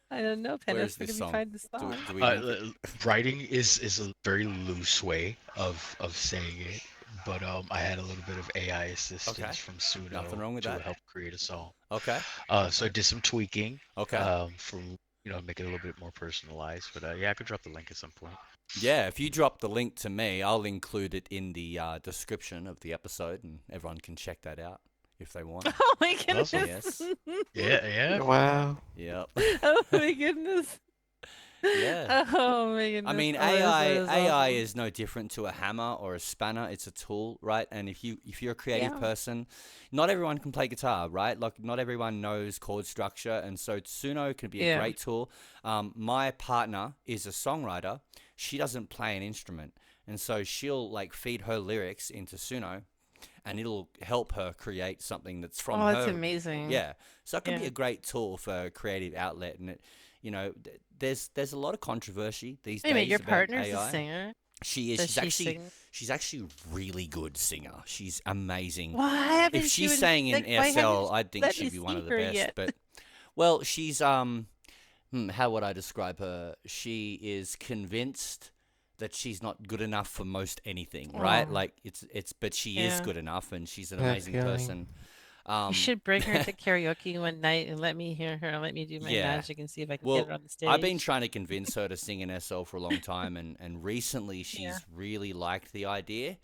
I don't know, Where Penneth. is Where this do we song? find the song? Do we link it? Writing is a very loose way of saying it, but I had a little bit of AI assistance Okay. from Suno Nothing wrong with to that. help create a song. Okay. So I did some tweaking. Okay. For make it a little bit more personalized. But yeah, I could drop the link at some point. Yeah, if you drop the link to me, I'll include it in the description of the episode, and everyone can check that out if they want. Oh my goodness. Awesome. Yes. Yeah. Wow. Yep. Oh my goodness. Yeah. Oh my goodness. I mean, Oh, that AI awesome. is no different to a hammer or a spanner. It's a tool, right? And if you're a creative Yeah. person, not everyone can play guitar, right? Like, not everyone knows chord structure, and so Suno can be a Yeah. great tool. My partner is a songwriter. She doesn't play an instrument, and so she'll like feed her lyrics into Suno. and it'll help her create something that's from Oh, that's her. amazing. Yeah, so it can be Yeah. a great tool for a creative outlet, and there's a lot of controversy these Wait a minute, days your about partner's a AI. singer. She is. Does she sing? She's actually a really good singer. She's amazing. Why If haven't you she's sang in why haven't SL, you I think let she'd me be one see of the her best. yet? But well, she's how would I describe her? She is convinced that she's not good enough for most anything, right? Oh, Like but she is yeah. good enough, and she's an That amazing feeling. person. You should bring her to karaoke one night and let me hear her and let me do my Yeah. magic and see if I can get Well, her on the I've been stage. trying to convince her to sing in SL for a long time, and recently she's Yeah. really liked the idea.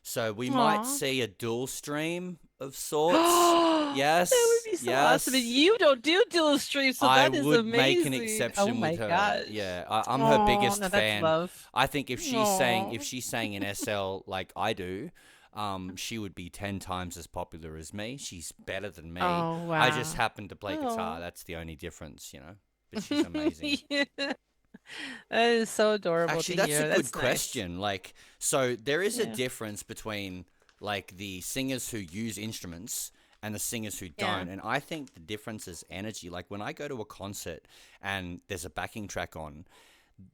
So we might Aw. see a dual stream of sorts. That Yes, would be so awesome. And yes. you don't do dual streams, so I that is would make an amazing. Oh exception my with her. gosh. Yeah, I'm her Oh, biggest no, that's fan. love. I think if Oh. she sang in SL like I do, she would be 10 times as popular as me. She's better than me. Oh, I just wow. happen to play guitar. Oh. That's the only difference, But she's amazing. Yeah. That is so adorable Actually, to that's hear. a That's good nice. question. Like, so there is a Yeah. difference between like the singers who use instruments and the singers who Yeah. don't. And I think the difference is energy. Like when I go to a concert and there's a backing track on,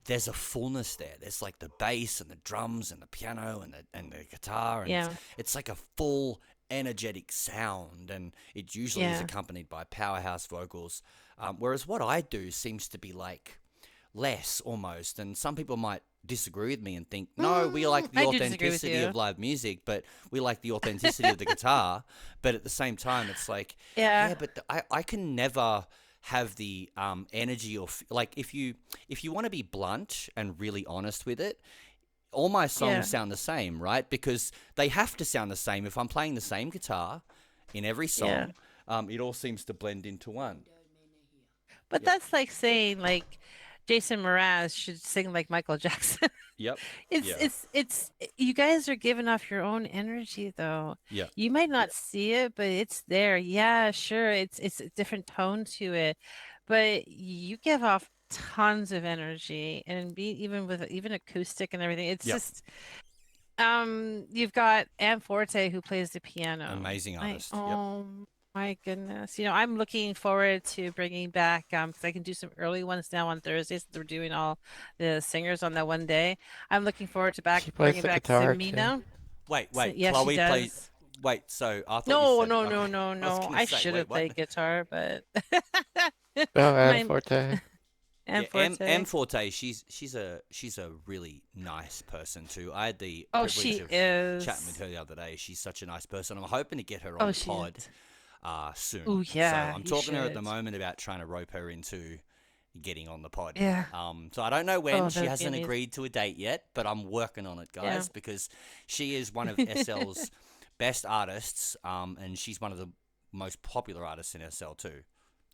there's a fullness there. There's like the bass and the drums and the piano and the guitar, and Yeah. it's like a full energetic sound, and it usually is Yeah. accompanied by powerhouse vocals. Whereas what I do seems to be like less almost, and some people might disagree with me and think, no, we like the I do disagree with authenticity you. of live music, but we like the authenticity of the guitar. But at the same time, it's like, Yeah. yeah, but I can never have the energy or like if you want to be blunt and really honest with it, all my songs Yeah. sound the same, right? Because they have to sound the same. If I'm playing the same guitar in every Yeah. song, it all seems to blend into one. But Yeah. that's like saying like Jason Mraz should sing like Michael Jackson. Yep. It's Yeah. it's you guys are giving off your own energy though. Yeah. You might not see it, but it's there. Yeah, sure. It's a different tone to it. But you give off tons of energy and be even with even acoustic and everything. It's Yep. just you've got Anne Forte who plays the piano. Amazing artist. Yep. Oh my goodness. I'm looking forward to bringing back 'cause I can do some early ones now on Thursdays. They're doing all the singers on that one day. I'm looking forward to She plays bringing the back guitar, too. Samina. Wait. Yes, Chloe she plays. does. Wait. So I thought No, you said. no, Okay. no, no, I was no. gonna I say, should wait, have what? played guitar, but Oh, Anna my Forte. Anne Yeah, Forte. M Forte, she's a really nice person too. I had the Oh, privilege she of is. chatting with her the other day. She's such a nice person. I'm hoping to get her Oh, on the she pod is. soon. Oh, yeah, So I'm you talking to her at the should. moment about trying to rope her into getting on the pod. Yeah. So I don't know when. Oh, She that'd be hasn't amazing. agreed to a date yet, but I'm working on it, Yeah. guys, because she is one of SL's best artists, and she's one of the most popular artists in SL too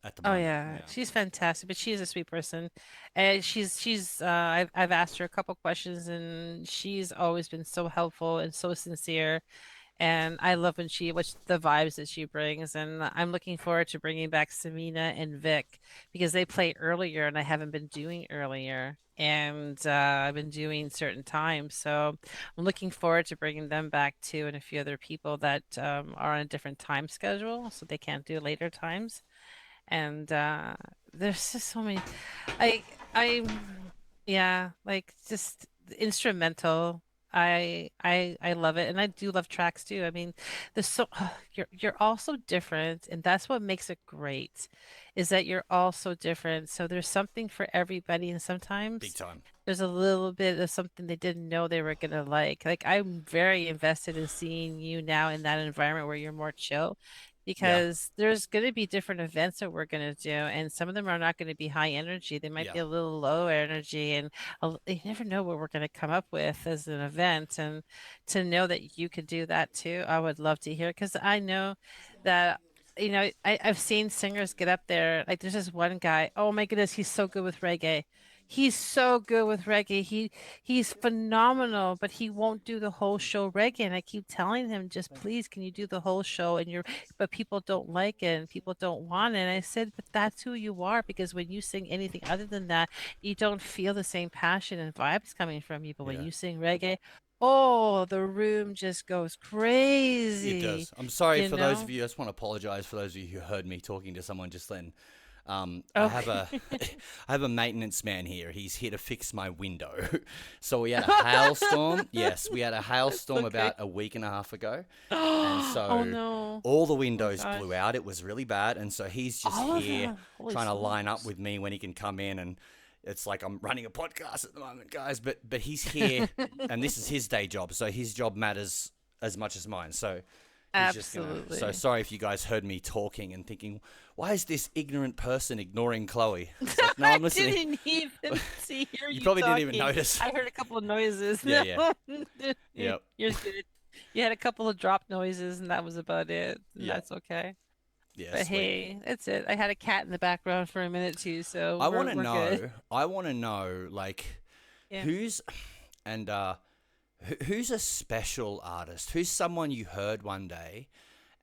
at the Oh moment. yeah, she's fantastic, but she's a sweet person, and she's I've asked her a couple questions, and she's always been so helpful and so sincere, and I love when what's the vibes that she brings, and I'm looking forward to bringing back Samina and Vic because they play earlier, and I haven't been doing earlier, and I've been doing certain times, so I'm looking forward to bringing them back too, and a few other people that are on a different time schedule, so they can't do later times. And there's just so many I yeah, like just the instrumental. I love it, and I do love tracks too. I mean, there's so you're all so different, and that's what makes it great, is that you're all so different. So there's something for everybody, and Big sometimes time. there's a little bit of something they didn't know they were gonna like. Like I'm very invested in seeing you now in that environment where you're more chill, Yeah. because there's gonna be different events that we're gonna do, and some of them are not gonna be high energy. They might be Yeah. a little low energy, and you never know what we're gonna come up with as an event. And to know that you could do that too, I would love to hear, because I know that. I've seen singers get up there. Like there's this one guy. Oh my goodness, he's so good with reggae. He's so good with reggae. He's phenomenal, but he won't do the whole show reggae. And I keep telling him, just please, can you do the whole show? But people don't like it and people don't want it. And I said, but that's who you are, because when you sing anything other than that, you don't feel the same passion and vibes coming from you. But when Yeah. you sing reggae, oh, the room just goes It crazy, does. I'm sorry you for those of know? you. I just want to apologize for those of you who heard me talking to someone just then. I have Okay. a I have a maintenance man here. He's here to fix my window. So we had a hailstorm. Yes, we had a It's hailstorm okay. about a week and a half ago, and Oh so no. all the Oh my windows gosh. blew out. It was really bad, and so he's just All of here them. Holy trying to line up smokes. with me when he can come in. And it's like I'm running a podcast at the moment, guys. But he's here, and this is his day job, so his job matters as much as mine. So he's just gonna. So Absolutely. sorry if you guys heard me talking and thinking, why is this ignorant person ignoring Chloe? It's like, no, I I'm listening. didn't even see hear You you probably didn't even talking. notice. I heard a couple of noises. Yeah, yeah. No, Yep. you're good. You had a couple of drop noises, and that was about it. And Yep. that's okay. Yeah, But sweet. hey, that's it. I had a cat in the background for a minute too, so I we're want to we're good. know. I want to know, like, Yeah. who's and who's a special artist? Who's someone you heard one day,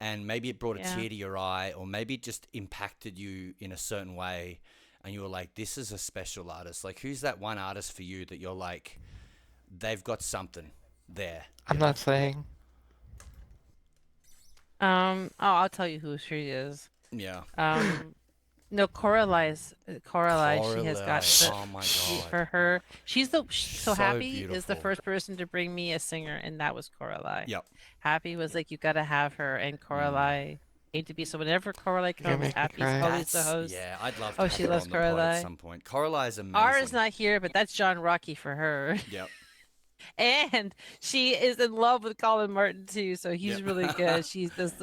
and maybe it brought a Yeah. tear to your eye, or maybe it just impacted you in a certain way, and you were like, "This is a special artist." Like, who's that one artist for you that you're like, they've got something there? I'm not saying. Oh, I'll tell you who she is. Yeah. No, Coralie. She has got Coralie. the Oh my she, god. for her. She's so So Happy is the beautiful. first person to bring me a singer, and that was Coralie. Yep. Happy was like, you got to have her, and Coralie came to be. So whenever Coralie You're gonna comes, make me Happy's cry. always the host. Yeah, I'd love to Oh, have she her loves on the pod at Coralie. some point. Corali's amazing. Ara's not here, but that's John Rocky for her. Yep. And she is in love with Colin Martin too, so he's Yep. really good. She's those,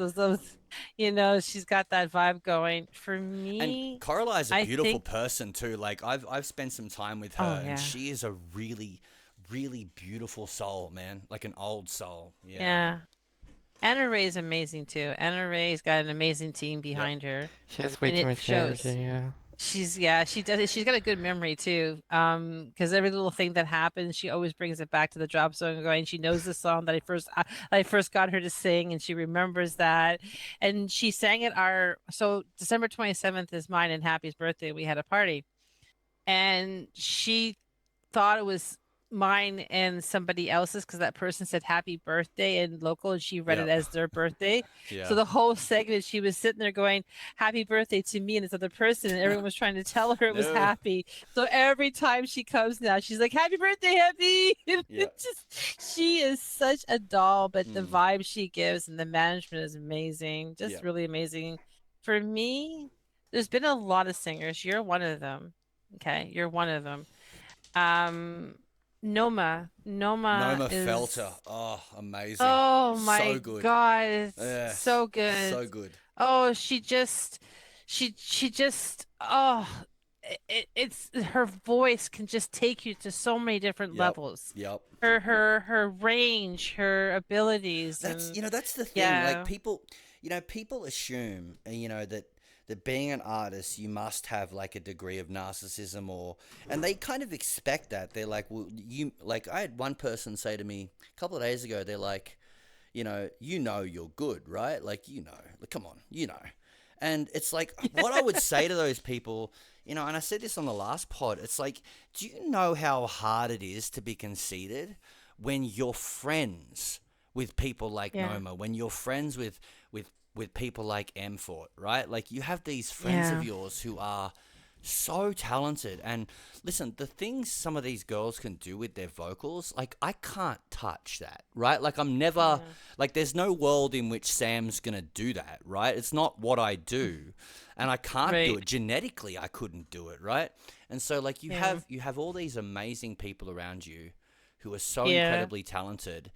she's got that vibe going. For And me, Corali's a I beautiful think, person too. Like I've spent some time with oh her, and yeah, she is a really, really beautiful soul, man. Like an old soul. Yeah. yeah. Anna Ray's amazing too. Anna Ray's got an amazing team Yep. behind her, She has way and too it much shows. energy. Yeah. She does. She's got a good memory too. Because every little thing that happens, she always brings it back to the drop zone going. She knows the song that I first got her to sing, and she remembers that. And she sang at so December 27th is mine and Happy's birthday. We had a party, and she thought it was mine and somebody else's because that person said happy birthday in local, and she read it Yep. as their birthday. So Yeah. the whole segment she was sitting there going happy birthday to me and this other person, and everyone was trying to tell her it was No. happy. So every time she comes now, she's like happy birthday, Happy. Yeah. It's just, she is such a doll, but the Mm. vibe she gives and the management is amazing, just Yep. really amazing. For me, there's been a lot of singers. You're one of them. Okay, you're one of them. Noma Noma is, Felter. Oh, amazing. oh So my good. God, it's Yeah. so good. So good. Oh, she just, oh, it's her voice can just take you to so many different Yep. levels. Yep. Her range, her abilities, That's and that's the thing. yeah, Like people assume that being an artist you must have like a degree of narcissism, and they kind of expect that. They're like, well, I had one person say to me a couple of days ago, they're like, you're good, right? Like, come on, And it's like what I would say to those people, and I said this on the last pod, it's like, do you know how hard it is to be conceited when you're friends with people like yeah, Noma, when you're friends with people like Mfort, right? Like you have these friends yeah, of yours who are so talented. And listen, the things some of these girls can do with their vocals, like I can't touch that, right? Like I'm never, yeah, like there's no world in which Sam's gonna do that, right? It's not what I do, and I can't do right, it genetically. I couldn't do it, right? And so like you yeah, have all these amazing people around you who are so yeah. incredibly talented,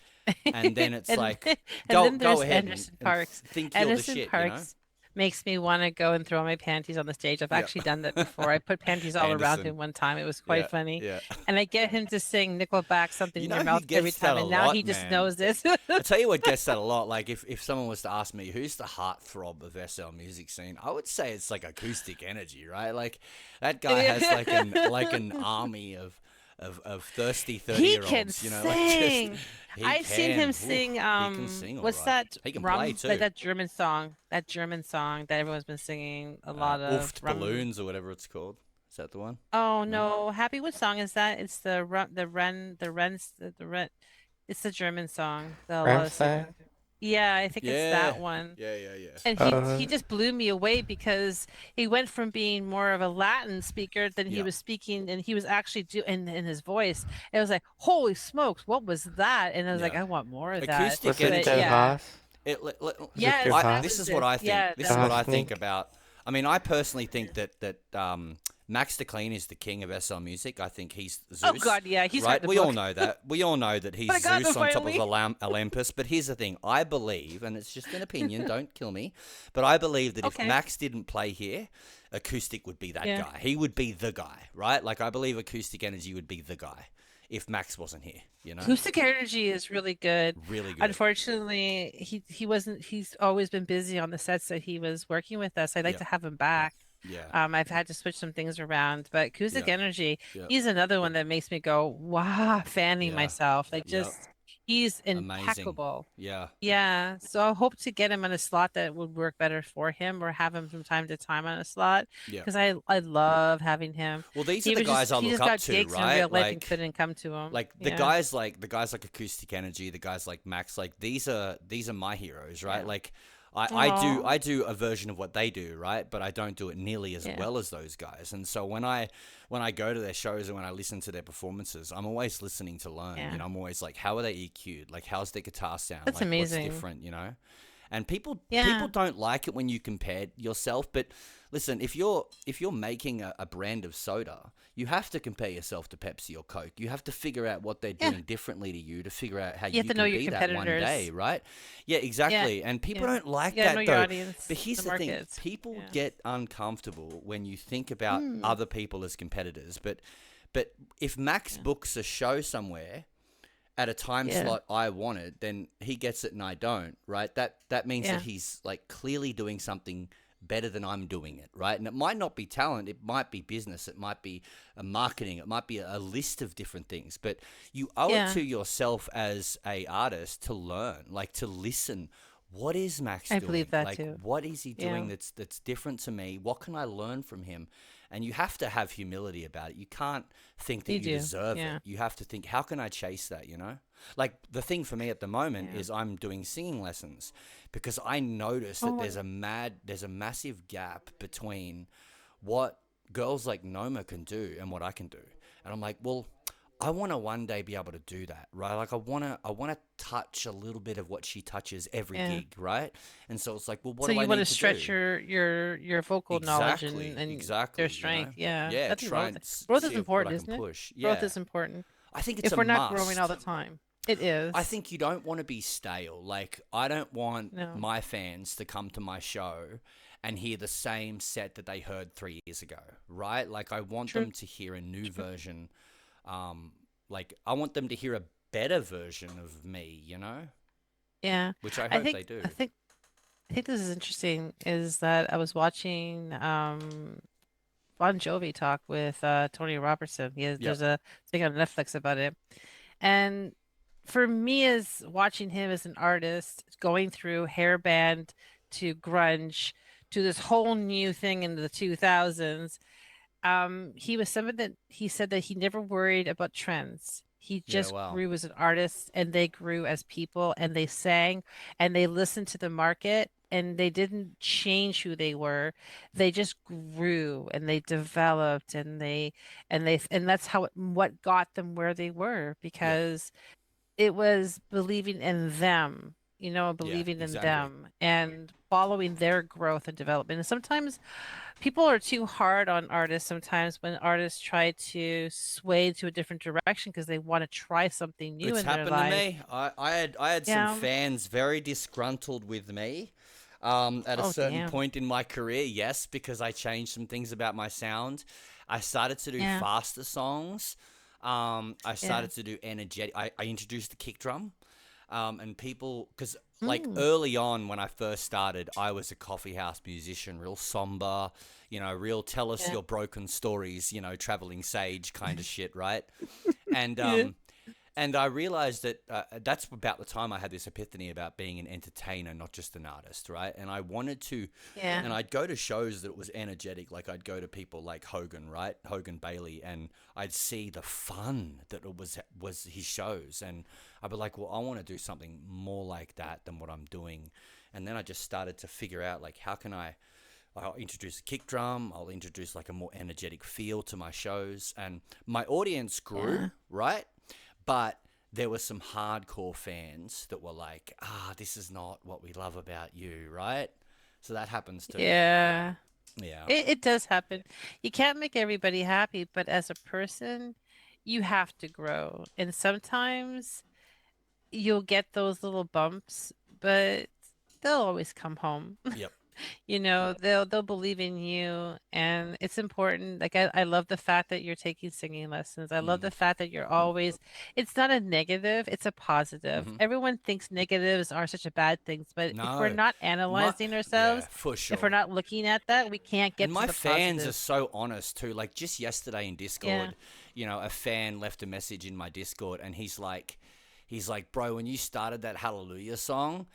and then it's and like and go then there's ahead Anderson and Parks. think you're the Anderson shit, Parks makes me want to go and throw my panties on the stage. I've Yeah. actually done that before. I put panties all around Anderson. him one time. It was Yeah, quite funny. yeah. And I get him to sing Nickelback something You in know your who mouth every gets that time, a and now lot, he just man? knows this. I tell you what gets that a lot. Like if someone was to ask me who's the heartthrob of SL music scene, I would say it's like Acoustic Energy, right? Like that guy has like an army of thirsty He 30-year-olds, can like sing. he I've seen him Oof, sing he can sing all what's right. that He can rum play like too. that German song that everyone's been singing a lot of Oofed rum. Balloons or whatever it's called. Is that the one? Oh No? no, Happy, what song is that? It's the run It's the German song that a lot of Rammstein? singers. Yeah, I think it's Yeah. that one. Yeah, yeah, yeah. And he Uh, just blew me away because he went from being more of a Latin speaker than he Yeah. was speaking, and he was actually doing in his voice. It was like, holy smokes, what was that? And I was like, Yeah. I want more of that. Acoustic was it But Der energy. yeah, Haas? Was it Der yes, that Haas? This was is what it. I think. Yeah, This that is Der what was I it. think Sneak? about. I mean, I personally think that Max de Clean is the king of SL music. I think he's Oh Zeus, God, yeah, he's right? read the We all book. know that. We all know that he's But I got Zeus them on top of finally. Olympus. But here's the thing: I believe, and it's just an opinion. Don't kill me. But I believe that if Okay. Max didn't play here, Acoustic would be that Yeah. guy. He would be the guy, right? Like I believe Acoustic Energy would be the guy if Max wasn't here. You know, Acoustic Energy is really good. really good. Unfortunately, he wasn't. He's always been busy on the sets that he was working with us. I'd like Yeah, to have him back. yeah, I've had to switch some things around, but yeah, Acoustic Energy, yeah, he's another one that makes me go, wow, fanning yeah, myself. Like yeah. just, he's Amazing. impeccable. Yeah. Yeah, so I hope to get him on a slot that would work better for him, or have him from time to time on a slot, Yeah. because I love having him. Well, these are the guys I He look just up got to, gigs in real right? life and couldn't come to him. The Yeah, guys like Acoustic Energy, the guys like Max, like these are my heroes, right? yeah. Like Oh, I do a version of what they do, right? But I don't do it nearly as yeah, well as those guys. And so when I go to their shows and when I listen to their performances, I'm always listening to learn. You yeah. know, I'm always like, how are they EQ'd? Like, how's their guitar sound? That's Like, what's amazing. different? You know? And people Yeah, don't like it when you compare yourself. But listen, if you're making a brand of soda, you have to compare yourself to Pepsi or Coke. You have to figure out what they're yeah. doing differently to you to figure out how You have you to know can your be that one day, competitors. right? Yeah, Yeah, exactly. And people yeah. don't like You gotta know that your though. But audience, here's the the thing: markets. people Yeah. get uncomfortable when you think about Mm, other people as competitors. But if Max yeah. books a show somewhere at a time Yeah. slot I wanted, then he gets it and I don't, right? That means that Yeah. he's like clearly doing something better than I'm doing it, right? And it might not be talent, it might be business, it might be a marketing, it might be a list of different things, but you owe it Yeah. to yourself as a artist to learn, like to listen. What is Max I doing? believe that Like too. what is he doing Yeah. that's different to me? What can I learn from him? And you have to have humility about it. You can't think that You you do. deserve Yeah. it. You have to think, how can I chase that, you know? Like the thing for me at the moment Yeah. is I'm doing singing lessons because I notice that Oh, there's a massive gap between what girls like Noma can do and what I can do. And I'm like, well, I want to one day be able to do that, right? Like I want to touch a little bit of what she touches every yeah. gig, right? And so it's like, well, what So do I you want to need to stretch do? your vocal knowledge Exactly, and exactly, their you know? strength. Yeah, Yeah, nothing try wrong with and it. Growth is see what I important, can isn't it? push. Growth Yeah. is important. I think it's If a we're not growing all must. the time, it I is. think you don't want to be stale. Like, I don't want No, my fans to come to my show and hear the same set that they heard 3 years ago, right? Like, I want true, them to hear a new true. version. Like, I want them to hear a better version of me, you know? Yeah, Which I I hope think they do. I think I think this is interesting. Is that I was watching Bon Jovi talk with Tony Robertson. Yep. There's a thing on Netflix about it. And for me, as watching him as an artist, going through hair band to grunge to this whole new thing in the 2000s, he was someone that he said that he never worried about trends. He Yeah, just wow. grew as an artist, and they grew as people, and they sang and they listened to the market, and they didn't change who they were. They just grew and they developed, and that's what got them where they were, Yep. because it was believing in them, Yeah, believing in exactly. them and following their growth and development. And sometimes people are too hard on artists sometimes when artists try to sway to a different direction because they want to try something new It's in their happened to lives. me. I had some Yeah. fans very disgruntled with me at a Oh, certain damn. point in my career, yes, because I changed some things about my sound. I started to do Yeah. faster songs. I Yeah. started to do energetic. I introduced the kick drum. And people, because like Mm. early on when I first started, I was a coffee house musician, real somber, real tell us Yeah. your broken stories, traveling sage kind of shit, right? And Yeah. And I realized that that's about the time I had this epiphany about being an entertainer, not just an artist, right? And I wanted to, Yeah. and I'd go to shows that was energetic. Like I'd go to people like Hogan, right? Hogan Bailey, and I'd see the fun that it was his shows. And I'd be like, well, I want to do something more like that than what I'm doing. And then I just started to figure out like, how can I'll introduce a kick drum. I'll introduce like a more energetic feel to my shows. And my audience grew, right? But there were some hardcore fans that were like, this is not what we love about you, right? So that happens too. Yeah. Yeah. It does happen. You can't make everybody happy, but as a person, you have to grow. And sometimes you'll get those little bumps, but they'll always come home. Yep. They'll believe in you, and it's important. Like I love the fact that you're taking singing lessons. I love the fact that you're always, it's not a negative, it's a positive. Mhm. Everyone thinks negatives are such a bad things, but if we're No. not analyzing ourselves, Yeah, for sure. if we're not looking at that, we can't get And to my the fans are positive. so honest too. Like just yesterday in Yeah. Discord, a fan left a message in my Discord, and he's like, bro, when you started that Hallelujah song,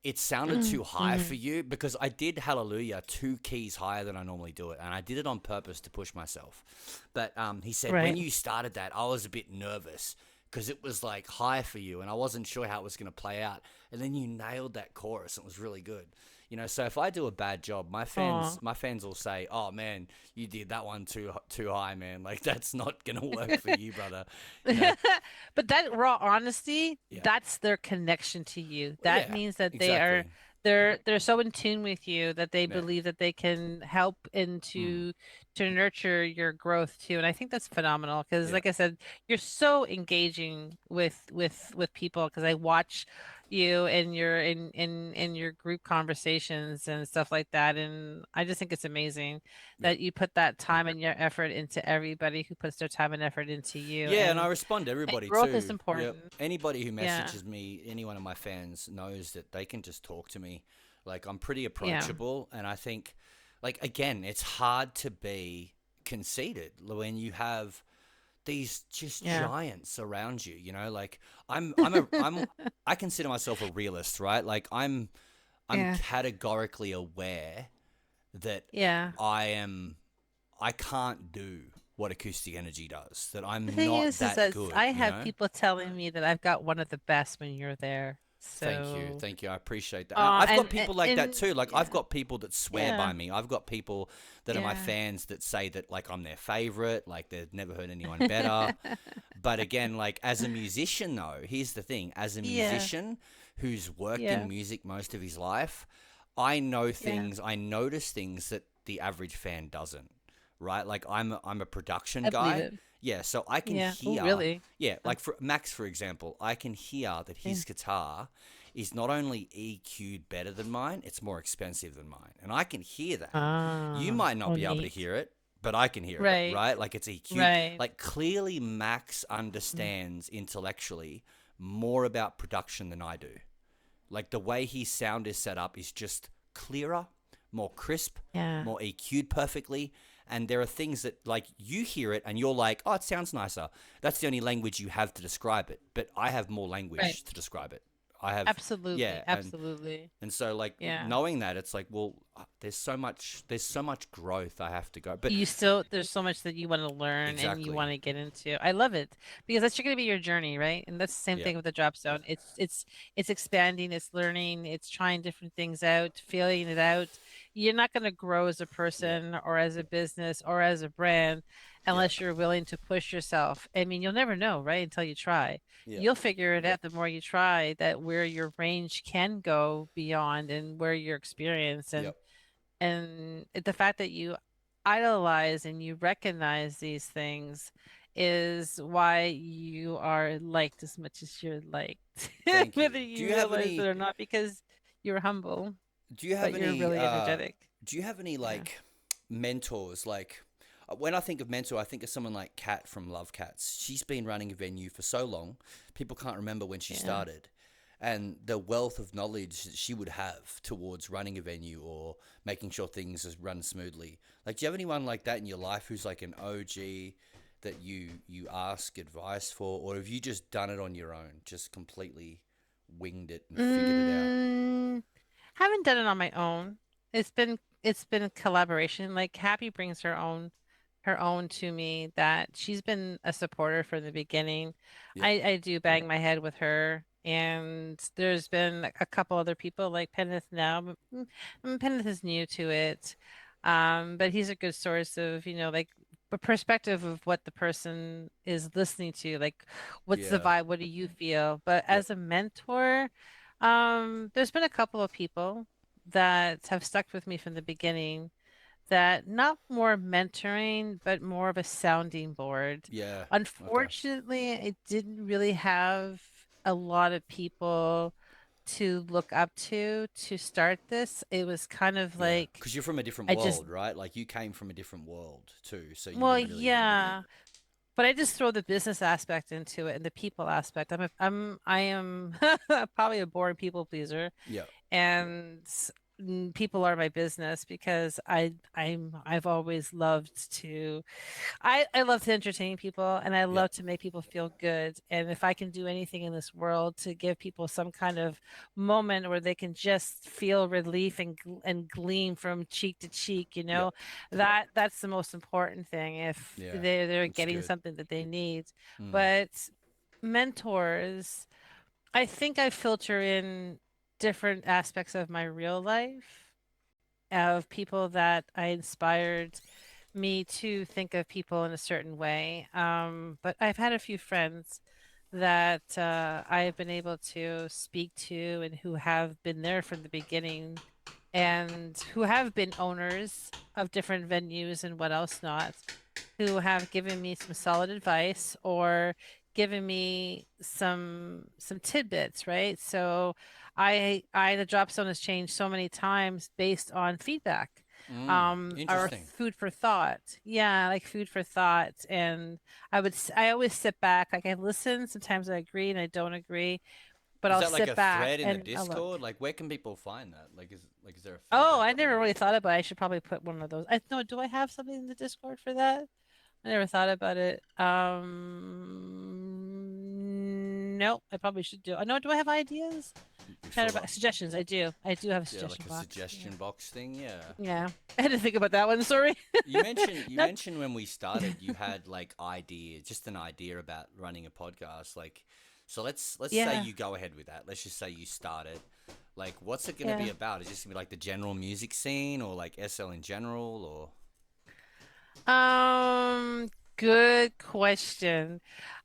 it sounded too high for you, because I did Hallelujah 2 keys higher than I normally do it, and I did it on purpose to push myself. But he said, when Right. you started that, I was a bit nervous because it was like high for you, and I wasn't sure how it was going to play out. And then you nailed that chorus. It was really good. So if I do a bad job, my Aw. fans will say, "Oh man, you did that one too high, man. Like that's not gonna work for you, brother." You know? But that raw honesty, Yeah. that's their connection to you. That Yeah, means that exactly. they're so in tune with you that they Yeah. believe that they can help into to nurture your growth too. And I think that's phenomenal because, Yeah. like I said, you're so engaging with people because I watch you and your in your group conversations and stuff like that, and I just think it's amazing Yeah. that you put that time and your effort into everybody who puts their time and effort into you. Yeah, and I respond to And everybody growth is too. Yep. important. Anybody who Yeah. messages me, any one of my fans knows that they can just talk to me. Like I'm pretty Yeah. approachable, and I think, like again, it's hard to be conceited when you have these just Yeah. giants around you. Like I consider myself a realist, right? Like I'm Yeah. categorically aware that Yeah. I can't do what acoustic energy does. That I'm The thing not is that that good. I have people telling me that I've got one of the best when you're there. So, Thank you. I appreciate that. I've got people like that too. Like I've yeah. got people that swear by Yeah. me. I've got people that are my Yeah. fans that say that like I'm their favorite, like they've never heard anyone better. But again, like as a musician though, here's the thing. As a Yeah. musician who's worked Yeah. in music most of his life, I know Yeah. things, I notice things that the average fan doesn't. Right? Like I'm a production I believe guy. it. Yeah, so I can Yeah. Oh, hear. really? Yeah, like for Max, for example, I can hear that Yeah. his guitar is not only EQ'd better than mine, it's more expensive than mine. And I can hear that. You Ah, might not oh, be able to neat. hear it, but I can hear it, Right. right? Like it's EQ'd. Right. Like clearly Max understands intellectually more about production than I do. Like the way his sound is set up is just clearer, more crisp, Yeah. more EQ'd perfectly. And there are things that, like, you hear it and you're like, oh, it sounds nicer. That's the only language you have to describe it. But I have more language Right. to describe it. I have, Absolutely. yeah. Absolutely. And so, like, Yeah. knowing that, it's like, well, there's so much growth I have to go. But There's so much that you want to learn and you exactly. want to get into. I love it because that's going to be your journey, right? And that's the same Yeah. thing with the drop zone. It's expanding, it's learning, it's trying different things out, feeling it out. You're not going to grow as a person or as a business or as a brand unless you're willing to push yourself. I mean, you'll never know, right? Until you try. Yeah. You'll figure it out the more you try, that where your range can go beyond and where your experience Yep. and the fact that you idolize and you recognize these things is why you are liked as much as you're liked. Thank you. Whether Do you you have realize any? it or not, because you're humble, Do you have but you're any? really energetic. Do you have any like mentors? Like when I think of mentor, I think of someone like Kat from Love Cats. She's been running a venue for so long, people can't remember when she Yeah. started, and the wealth of knowledge that she would have towards running a venue or making sure things run smoothly. Like, do you have anyone like that in your life who's like an OG that you ask advice for, or have you just done it on your own, just completely winged it and figured it out? Haven't done it on my own. It's been a collaboration. Like Happy brings her own to me that she's been a supporter from the beginning. Yeah, I do bang my head with her, and there's been a couple other people like Penneth now. Penneth is new to it, but he's a good source of, like a perspective of what the person is listening to. Like, what's the yeah, vibe? What do you feel? But yep, as a mentor, there's been a couple of people that have stuck with me from the beginning that not more mentoring, but more of a sounding board. yeah. Okay. Unfortunately, I didn't really have a lot of people to look up to start this. It was kind of Yeah, like because you're from a different I just, world, right? Like you came from a different world too, so you well, didn't really. yeah, but I just throw the business aspect into it and the people aspect. I am probably a boring people pleaser, Yeah, and people are my business because I've always loved to I love to entertain people, and I yeah, love to make people feel good. And if I can do anything in this world to give people some kind of moment where they can just feel relief and gleam from cheek to cheek, yeah, that's the most important thing if yeah. they're That's getting good. something that they need. Mm. But mentors, I think I filter in different aspects of my real life of people that I inspired me to think of people in a certain way. But I've had a few friends that I have been able to speak to and who have been there from the beginning and who have been owners of different venues and what else not, who have given me some solid advice or given me some tidbits, right? So the drop zone has changed so many times based on feedback. Or Interesting. food for thought. Yeah, like food for thought. And I always sit back, like I listen, sometimes I agree and I don't agree, but Is I'll that like sit a back thread in the and I look. Discord? Like, where can people find that? Like, is there a Oh, feedback I never thing? really thought about it. I should probably put one of those. I no, do I have something in the Discord for that? I never thought about it. No, I probably should do. No, do I have ideas? You Chat sure about not? suggestions. I do. I do have a Yeah, like suggestion a box. Yeah. suggestion box thing. Yeah. Yeah. I had to think about that one. Sorry. You Not. mentioned when we started, you had like just an idea about running a podcast. Like, so let's say Yeah. you go ahead with that. Let's just say you start it. Like, what's it gonna Yeah. be about? Is it just gonna be like the general music scene, or like SL in general, or? Good question.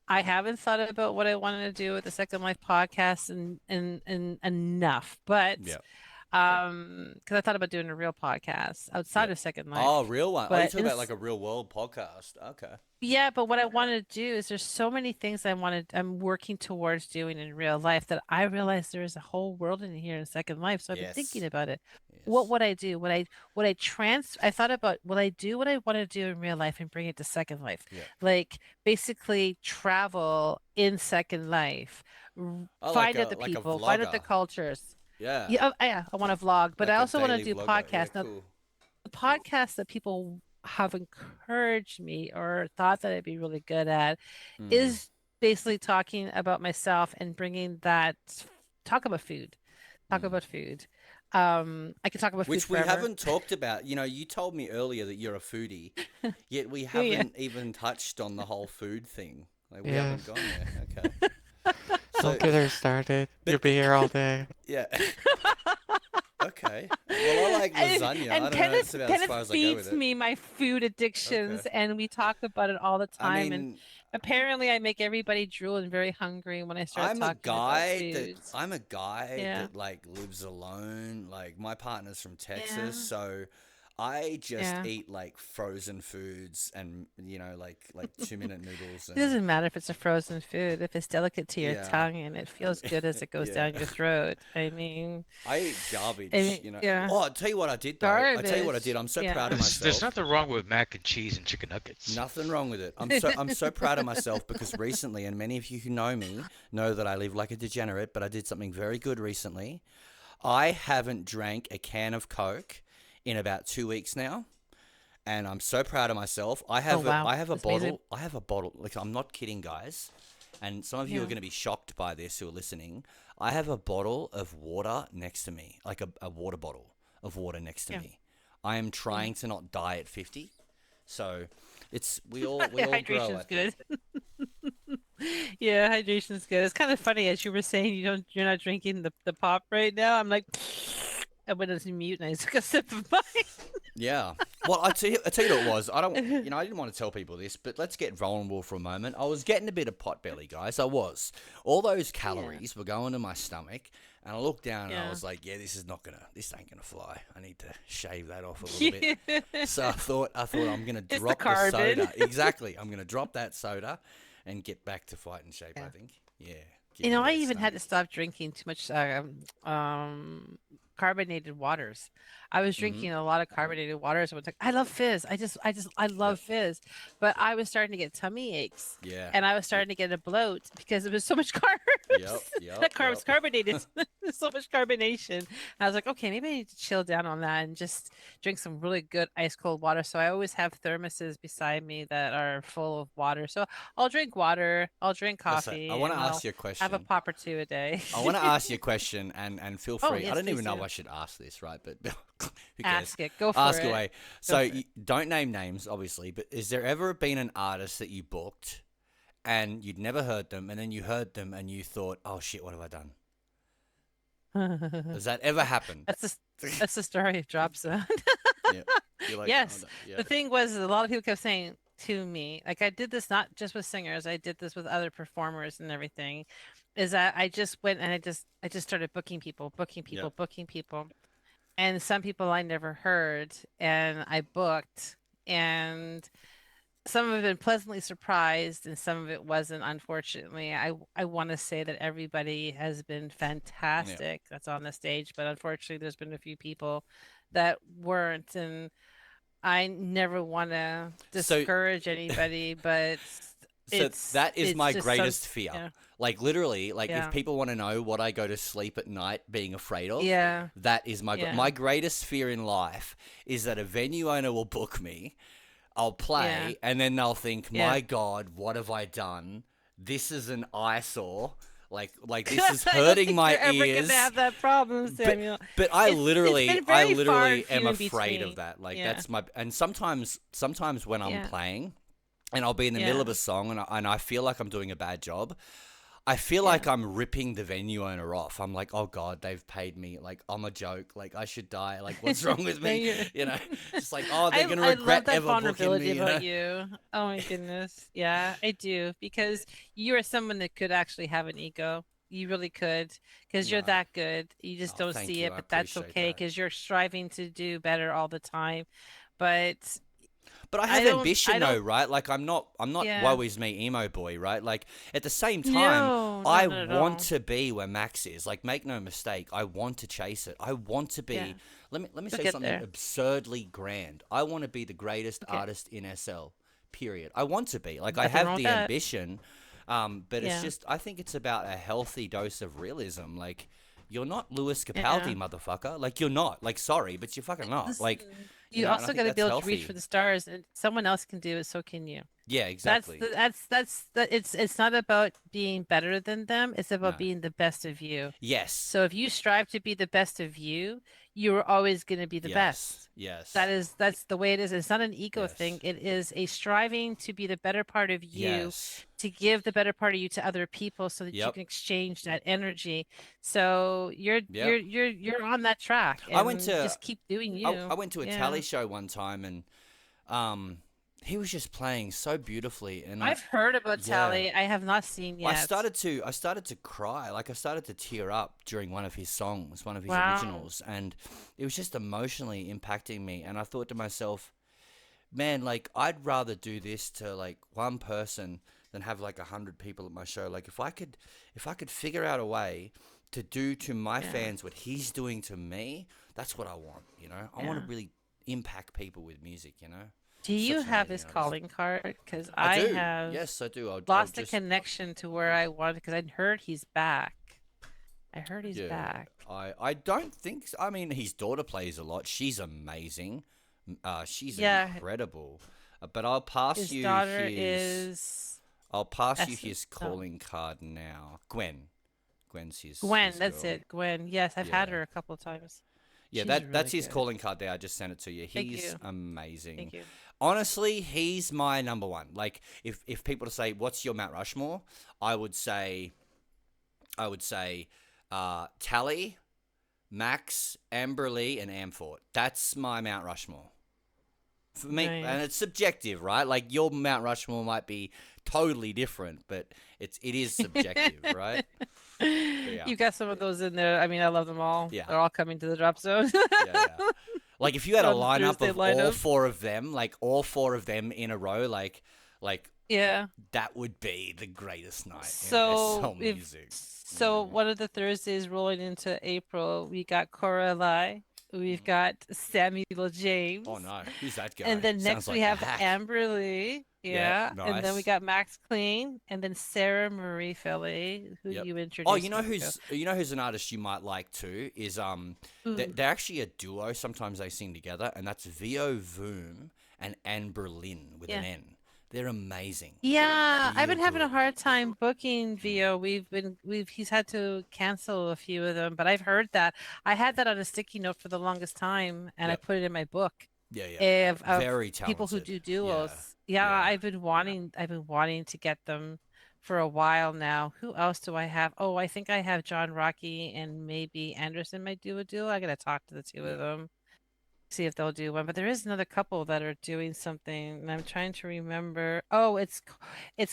I haven't thought about what I wanted to do with the Second Life podcast and enough, but Yeah. because I thought about doing a real podcast Yeah. outside of Second Oh, Life, real one. Oh, you but talking about like a real world podcast? Okay. yeah, but what I want to do is there's so many things I'm working towards doing in real life that I realize there is a whole world in here in Second Life. So I've been thinking Yes. about it. What Yes. would I do? I thought about will I do what I want to do in real life and bring it to Second Life? Yeah. Like basically travel in Second Life, Oh, find out the like a people, find out the vlogger. cultures. Yeah. Yeah, yeah, I want to vlog, but I Like a also want to daily do vlogger. Yeah. podcasts. Now, Cool. the podcasts that people have encouraged me or thought that I'd be really good at Mm. is basically talking about myself and bringing that talk about food. Talk Mm. about food. I could talk about food Which we forever. haven't talked about. You know, you told me earlier that you're a foodie, yet we Yeah. haven't even touched on the whole food thing. Like we Yeah. haven't gone there. Okay. So, Don't get her started. You'll but be here all day. yeah. Okay. Well, I like lasagna. I And don't know. That's about as Kenneth far as I go with feeds it. me my food Okay. addictions, and we talk about it all the I time. And mean, apparently, I make everybody drool and very hungry when I start talking about foods. I'm a guy Yeah, that like lives alone. Like my partner's from Texas, yeah, so I just yeah. eat like frozen foods and like 2 minute noodles It and doesn't matter if it's a frozen food, if it's delicate to your yeah. tongue and it feels good as it goes Yeah. down your throat. I mean, I eat garbage, you know. yeah, Oh, I'll tell you what I did though. I tell you what I garbage. did. I'm so proud Yeah. of There's myself. nothing wrong with mac and cheese and chicken nuggets. Nothing wrong with it. I'm so proud of myself because recently, and many of you who know me know that I live like a degenerate, but I did something very good recently. I haven't drank a can of Coke in about 2 weeks now. and I'm so proud of myself. I Oh have wow, I have a that's amazing. bottle. I have a bottle. Like, I'm not kidding, guys. And some of you are Yeah. going to be shocked by this who are listening. I have a bottle of water next to me, like a water bottle of water next to Yeah. me. I am trying to not die at 50. So it's we all grow, Hydration's I think. good. Yeah, hydration's good. It's kind of funny as you were saying you're not drinking the pop right now. I'm like I went as mute and I took a sip of mine. Yeah. Well, I tell you what it was. I didn't want to tell people this, but let's get vulnerable for a moment. I was getting a bit of pot belly, guys. I was. All those calories were going to my stomach, and I looked down and I Yeah. was like, yeah, this ain't gonna fly. I need to shave that off a little bit. So I thought I'm gonna It's the drop the carbon. soda. Exactly. I'm gonna drop that soda and get back to fighting shape, I Yeah. think. Yeah. You Get know, rid of I that even had to stomach. stop drinking too much carbonated waters. I was Mm-hmm. drinking a lot of carbonated waters. I was like, I love fizz. I love Yep. fizz. But I was starting to get tummy aches Yeah. and I was starting to get a bloat because it was so much Yep. carbs. Yep. That carbs Yep. carbonated. So much carbonation. And I was like, okay, maybe I need to chill down on that and just drink some really good ice cold water. So I always have thermoses beside me that are full of water. So I'll drink water, I'll drink Listen, I coffee, want to and ask I'll you a have a question. pop or two a day. I want to ask you a question, and feel Oh, free. I yes, don't even please know do. if I should ask this, right? But who cares? Ask it. Go for Ask it. away. Go So for it. you don't name names, obviously, but has there ever been an artist that you booked and you'd never heard them, and then you heard them and you thought, "Oh shit, what have I done?" Does that ever happen? That's the story of Dropzone. Yeah. You're like, oh, Yes. no. Yeah. The thing was, a lot of people kept saying to me, like I did this not just with singers, I did this with other performers and everything, is that I just went and I just started booking people, booking Yep. people, booking people. And some people I never heard and I booked and some of it been pleasantly surprised and some of it wasn't, unfortunately. I want to say that everybody has been Yeah. fantastic that's on the stage, but unfortunately there's been a few people that weren't, and I never want to So discourage anybody, but So that is it's my just some, greatest fear. yeah, Like, literally, like if yeah, people want to know what I go to sleep at night being afraid of, yeah, that is my yeah, my greatest fear in life is that a venue owner will book me, I'll yeah, play, and then they'll think, yeah. "My God, what have I done? This is an eyesore. Like this is I don't hurting think my you're ever ears." gonna have that problem, But Samuel. but I It's literally been I very far literally and few am in afraid of between. that. Like Yeah, that's my and sometimes when I'm yeah, playing and I'll be in the middle yeah, of a song and I feel like I'm doing a bad job. I feel yeah. like I'm ripping the venue owner off. I'm like, oh God, they've paid me. Like, I'm a joke. Like, I should die. Like, what's wrong with No, me? you're. You know, just like, oh, they're gonna I love regret that ever booking vulnerability me. You know? about you. Oh my goodness. Yeah, I do because you are someone that could actually have an ego. You really could because you're No. that good. You just Oh, don't thank see you. it, I but that's appreciate okay that. because you're striving to do better all the time. But But I I have don't. ambition I though, don't. right? Like I'm not Yeah. woe is me emo boy, right? Like at the same time, No, no, I not at want all. to be where Max is. Like make no mistake, I want to chase it. I want to Yeah, be let me you'll say get something there. absurdly grand. I want to be the greatest Okay, artist in SL. Period. I want to be. Like I nothing have wrong with the that. ambition. But it's Yeah, just I think it's about a healthy dose of realism. Like you're not Lewis yeah. Capaldi, motherfucker. Like you're not. Like sorry, but you're fucking not. Like Listen, you you know, and I also think got to be that's able to reach for healthy. the stars, and someone else can do it, so can you. Yeah, That's exactly. the that's the it's not about being better than them, it's about No. being the best of you. Yes. So if you strive to be the best of you, you're always going to be the Yes. best. Yes. That's the way it is. It's not an ego thing. Yes. It is a striving to be the better part of you, Yes. to give the better part of you to other people so that you Yep. can exchange that energy. So you're Yep. you're you're you're on that track I went and to just keep doing I, you. I went to a Yeah. tally show one time and um he was just playing so beautifully and I've heard about yeah. Tally. I have not seen yet. I started to cry. Like I started to tear up during one of his songs, one of his Wow. originals, and it was just emotionally impacting me and I thought to myself, man, like I'd rather do this to like one person than have like 100 people at my show. Like if I could figure out a way to do to my Yeah. fans what he's doing to me, that's what I want, you know? I want Yeah. to really impact people with music, you know? Do you Such an have amazing his artist. calling card? Because I I do. have Yes, I do. I'll lost a just connection to where I wanted because I heard he's back. I heard he's yeah. back. I don't think I mean his daughter plays a lot. She's amazing. She's Yeah, incredible. But I'll pass his you daughter his. is I'll pass you Essen. his No, calling card now. Gwen. Gwen's Gwen. his That's girl. it. Gwen. Yes, I've had Yeah. her a couple of times. Yeah, She's really that's his good. calling card there. I just sent it to you. Thank He's you. amazing. Thank you. Honestly, he's my number one. Like, if people to say what's your Mount Rushmore, I would say Tally, Max, Amberley, and Amfort. That's my Mount Rushmore. For me, and it's Nice. subjective, right? Like your Mount Rushmore might be totally different, but it is subjective, right? But yeah, You got some of those in there. I mean, I love them all. yeah, They're all coming to the drop zone. yeah. Like if you had a On the lineup Thursday of all lineup. four of them, like all four of them in a row, like Yeah. that would be the greatest night in So SL if music. so, one of the Thursdays rolling into April, we got Cora Lai, we've got Samuel James, Oh no, who's that guy? and then Sounds next we like a have hack. Amberly, Yep, yeah, and then we nice. got Max Clean, and then Sarah Marie Philly, who Yep. you Oh, introduced me to. you know who's an artist you might like too is Ooh. they're actually a duo. Sometimes they sing together, and that's Vio Voom and Anne Berlin with an Yeah. N. They're amazing. Yeah, I've Real been having a good. hard time booking Vio. He's had to cancel a few of them, but I've heard that. I had that on a sticky note for the longest time, and I Yep. put it in my book Yeah, yeah. of Very people who talented. do Yeah. duos. Yeah, Yeah. I've been wanting to get them for a while now. Who else do I have? Oh, I think I have John Rocky and maybe Anderson might do a duo. I gotta talk to the two of Yeah. them, see if they'll do one. But there is another couple that are doing something, and I'm trying to remember. Oh, it's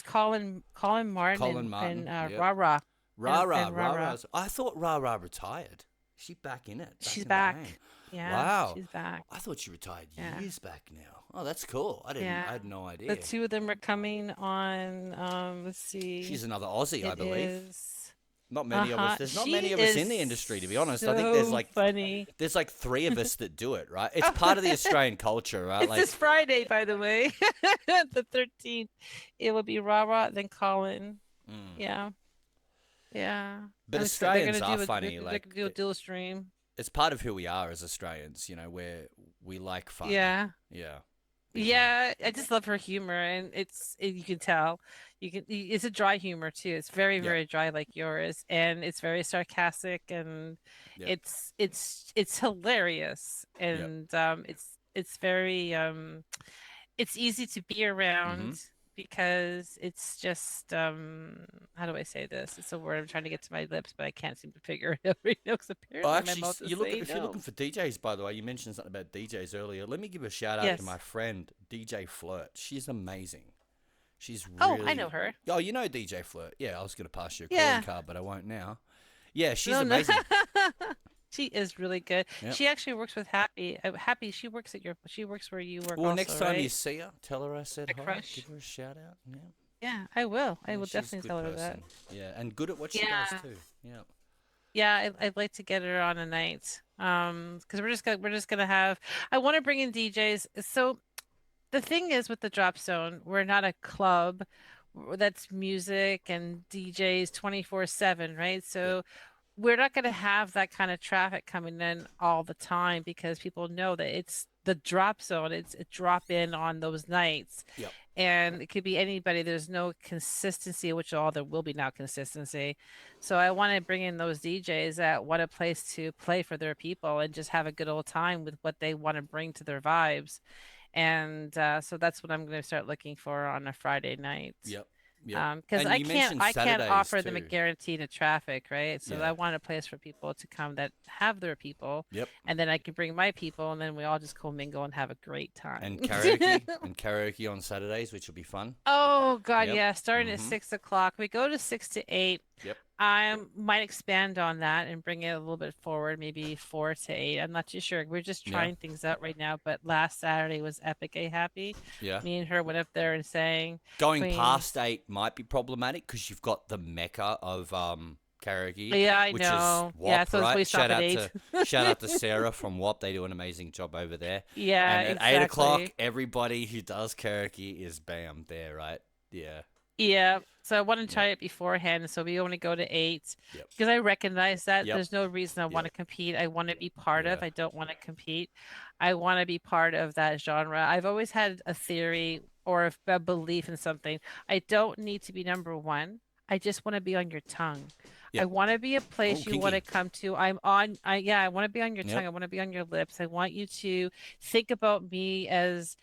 Colin Martin Colin Martin. and Yep. Rara Rara. and Rara. Rara's. I thought Rara retired. Is she back in it? Back She's in the game. back. Yeah, Wow. she's back. I thought she retired Yeah, years back now. Oh, that's cool. I yeah. had no The idea. two of them are coming on. Let's She's see. another Aussie, I It believe. is. Not many of us. Uh-huh. There's not She many of us is in the industry, to be honest. I think there's so funny. three of us that do it, right? It's part of the Australian culture, right? It's Like, this Friday, by the way, the 13th. It will be Rara, then Colin. mm. Yeah, yeah. But They're Australians gonna are do funny. they're Like, gonna do a dual stream. it's part of who we are as Australians. You know, where we like fun. Yeah. Yeah. Big time. Yeah, I just love her humor, and you can tell, it's a dry humor too. It's very, Yeah. very dry like yours, and it's very sarcastic, and Yeah. it's hilarious, Yep. and it's very it's easy to be Mm-hmm. around because it's just how do I say this? It's a word I'm trying to get to my lips, but I can't seem to figure it out right now because Oh, apparently my actually, mouth is you look at, saying if you're looking no. for DJs, by the way, you mentioned something about DJs earlier. Let me give a shout out to my Yes. friend DJ Flirt. She's amazing. She's Oh, I really. know her. Oh, you know DJ Flirt. Yeah, I was going to pass you a Yeah. calling card, but I won't now. Yeah, she's No, no. amazing. She is really good. Yep. She actually works with Happy. Happy, she works where you work Well, also, next time you right? see her, tell her I said My hi. crush. Give her a shout out. Yeah. Yeah, I will. I Yeah, will she's a definitely good tell her that. person. Yeah, and good at what she Yeah. does too. Yeah. Yeah, I'd like to get her on a night. Because we're just gonna have. I want to bring in DJs. So the thing is with the Drop Zone, we're not a club that's music and DJs 24/7, right? So we're not going to have that kind of traffic coming in all the time because people know that it's the Drop Zone. It's a drop in on those nights. Yep. And it could be anybody. There's no consistency, which all there will be now consistency. So I want to bring in those DJs that want a place to play for their people and just have a good old time with what they want to bring to their vibes. And so that's what I'm going to start looking for on a Friday night. Yep. Yep. Because And you mentioned I can't Saturdays offer them a too. guarantee to traffic, right? So Yeah. I want a place for people to come that have their people, Yep. and then I can bring my people, and then we all just commingle and have a great time. And karaoke on Saturdays, which will be fun. Oh God, Yep. yeah! Starting at Mhm. 6 o'clock, we go to 6 to 8. Yep. I might expand on that and bring it a little bit forward, maybe 4 to 8. I'm not too sure. We're just Yeah. trying things out right now. But last Saturday was epic. Happy. Yeah. Me and her went up there and sang. Going Queen. past 8 might be problematic because you've got the mecca of karaoke. Yeah, I which know. Is Yeah, WAP, so right? we stop Shout at out 8. to shout out to Sarah from WAP. They do an amazing job over there. Yeah, And at exactly. 8 o'clock, everybody who does karaoke is bam there, right? Yeah. Yeah. So I want to Yep. try it beforehand. So we only go to 8 Yep. because I recognize that Yep. there's no reason I want to Yep. compete. I want to be part of. Yeah. I don't want to compete. I want to be part of that genre. I've always had a theory or a belief in something. I don't need to be number one. I just want to be on your tongue. I Yep. want to be a Oh, place you want to kinky. come to. I'm on. I want to be on your tongue. Yep. I want to be on your lips. I want you to think about me as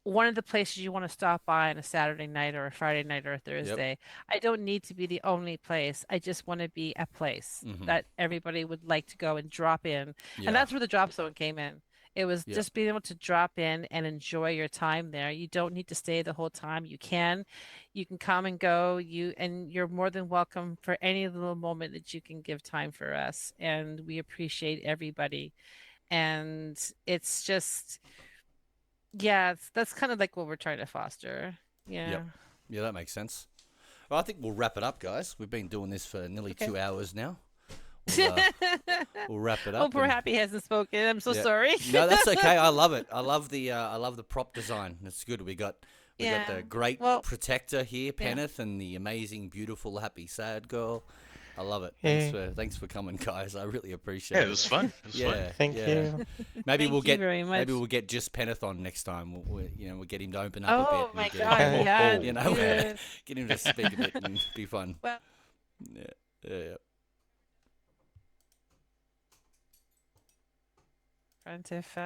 one of the places you want to stop by on a Saturday night or a Friday night or a Yep. Thursday. I don't need to be the only place. I just want to be a place Mm-hmm. that everybody would like to go and drop in. And Yeah. that's where the drop zone came in. It was Yep. just being able to drop in and enjoy your time there. You don't need to stay the whole time. You can come and go. You're more than welcome for any little moment that you can give time for us. And we appreciate everybody. And it's just yeah, that's kind of like what we're trying to foster. Yeah. Yep. Yeah, that makes sense. Well, I think we'll wrap it up, guys. We've been doing this for nearly Okay. 2 hours now. We'll wrap it Oh, up. poor and- Happy hasn't spoken. I'm so Yeah. sorry. No, that's okay. I love it. I love the prop design. It's good. We got the Yeah. great Well, protector here, yeah. Penneth, and the amazing, beautiful, happy, sad girl. I love it. Yay. Thanks for coming, guys. I really appreciate Yeah, it. it was fun. It was fun. Yeah, Thank yeah. you. Maybe Thank we'll you get very maybe much. we'll get just Penneth on next time. We'll get him to open up a Oh bit. my and God, him- yeah. you know, good. get him to speak a bit and be fun. Well, Yeah, yeah. front if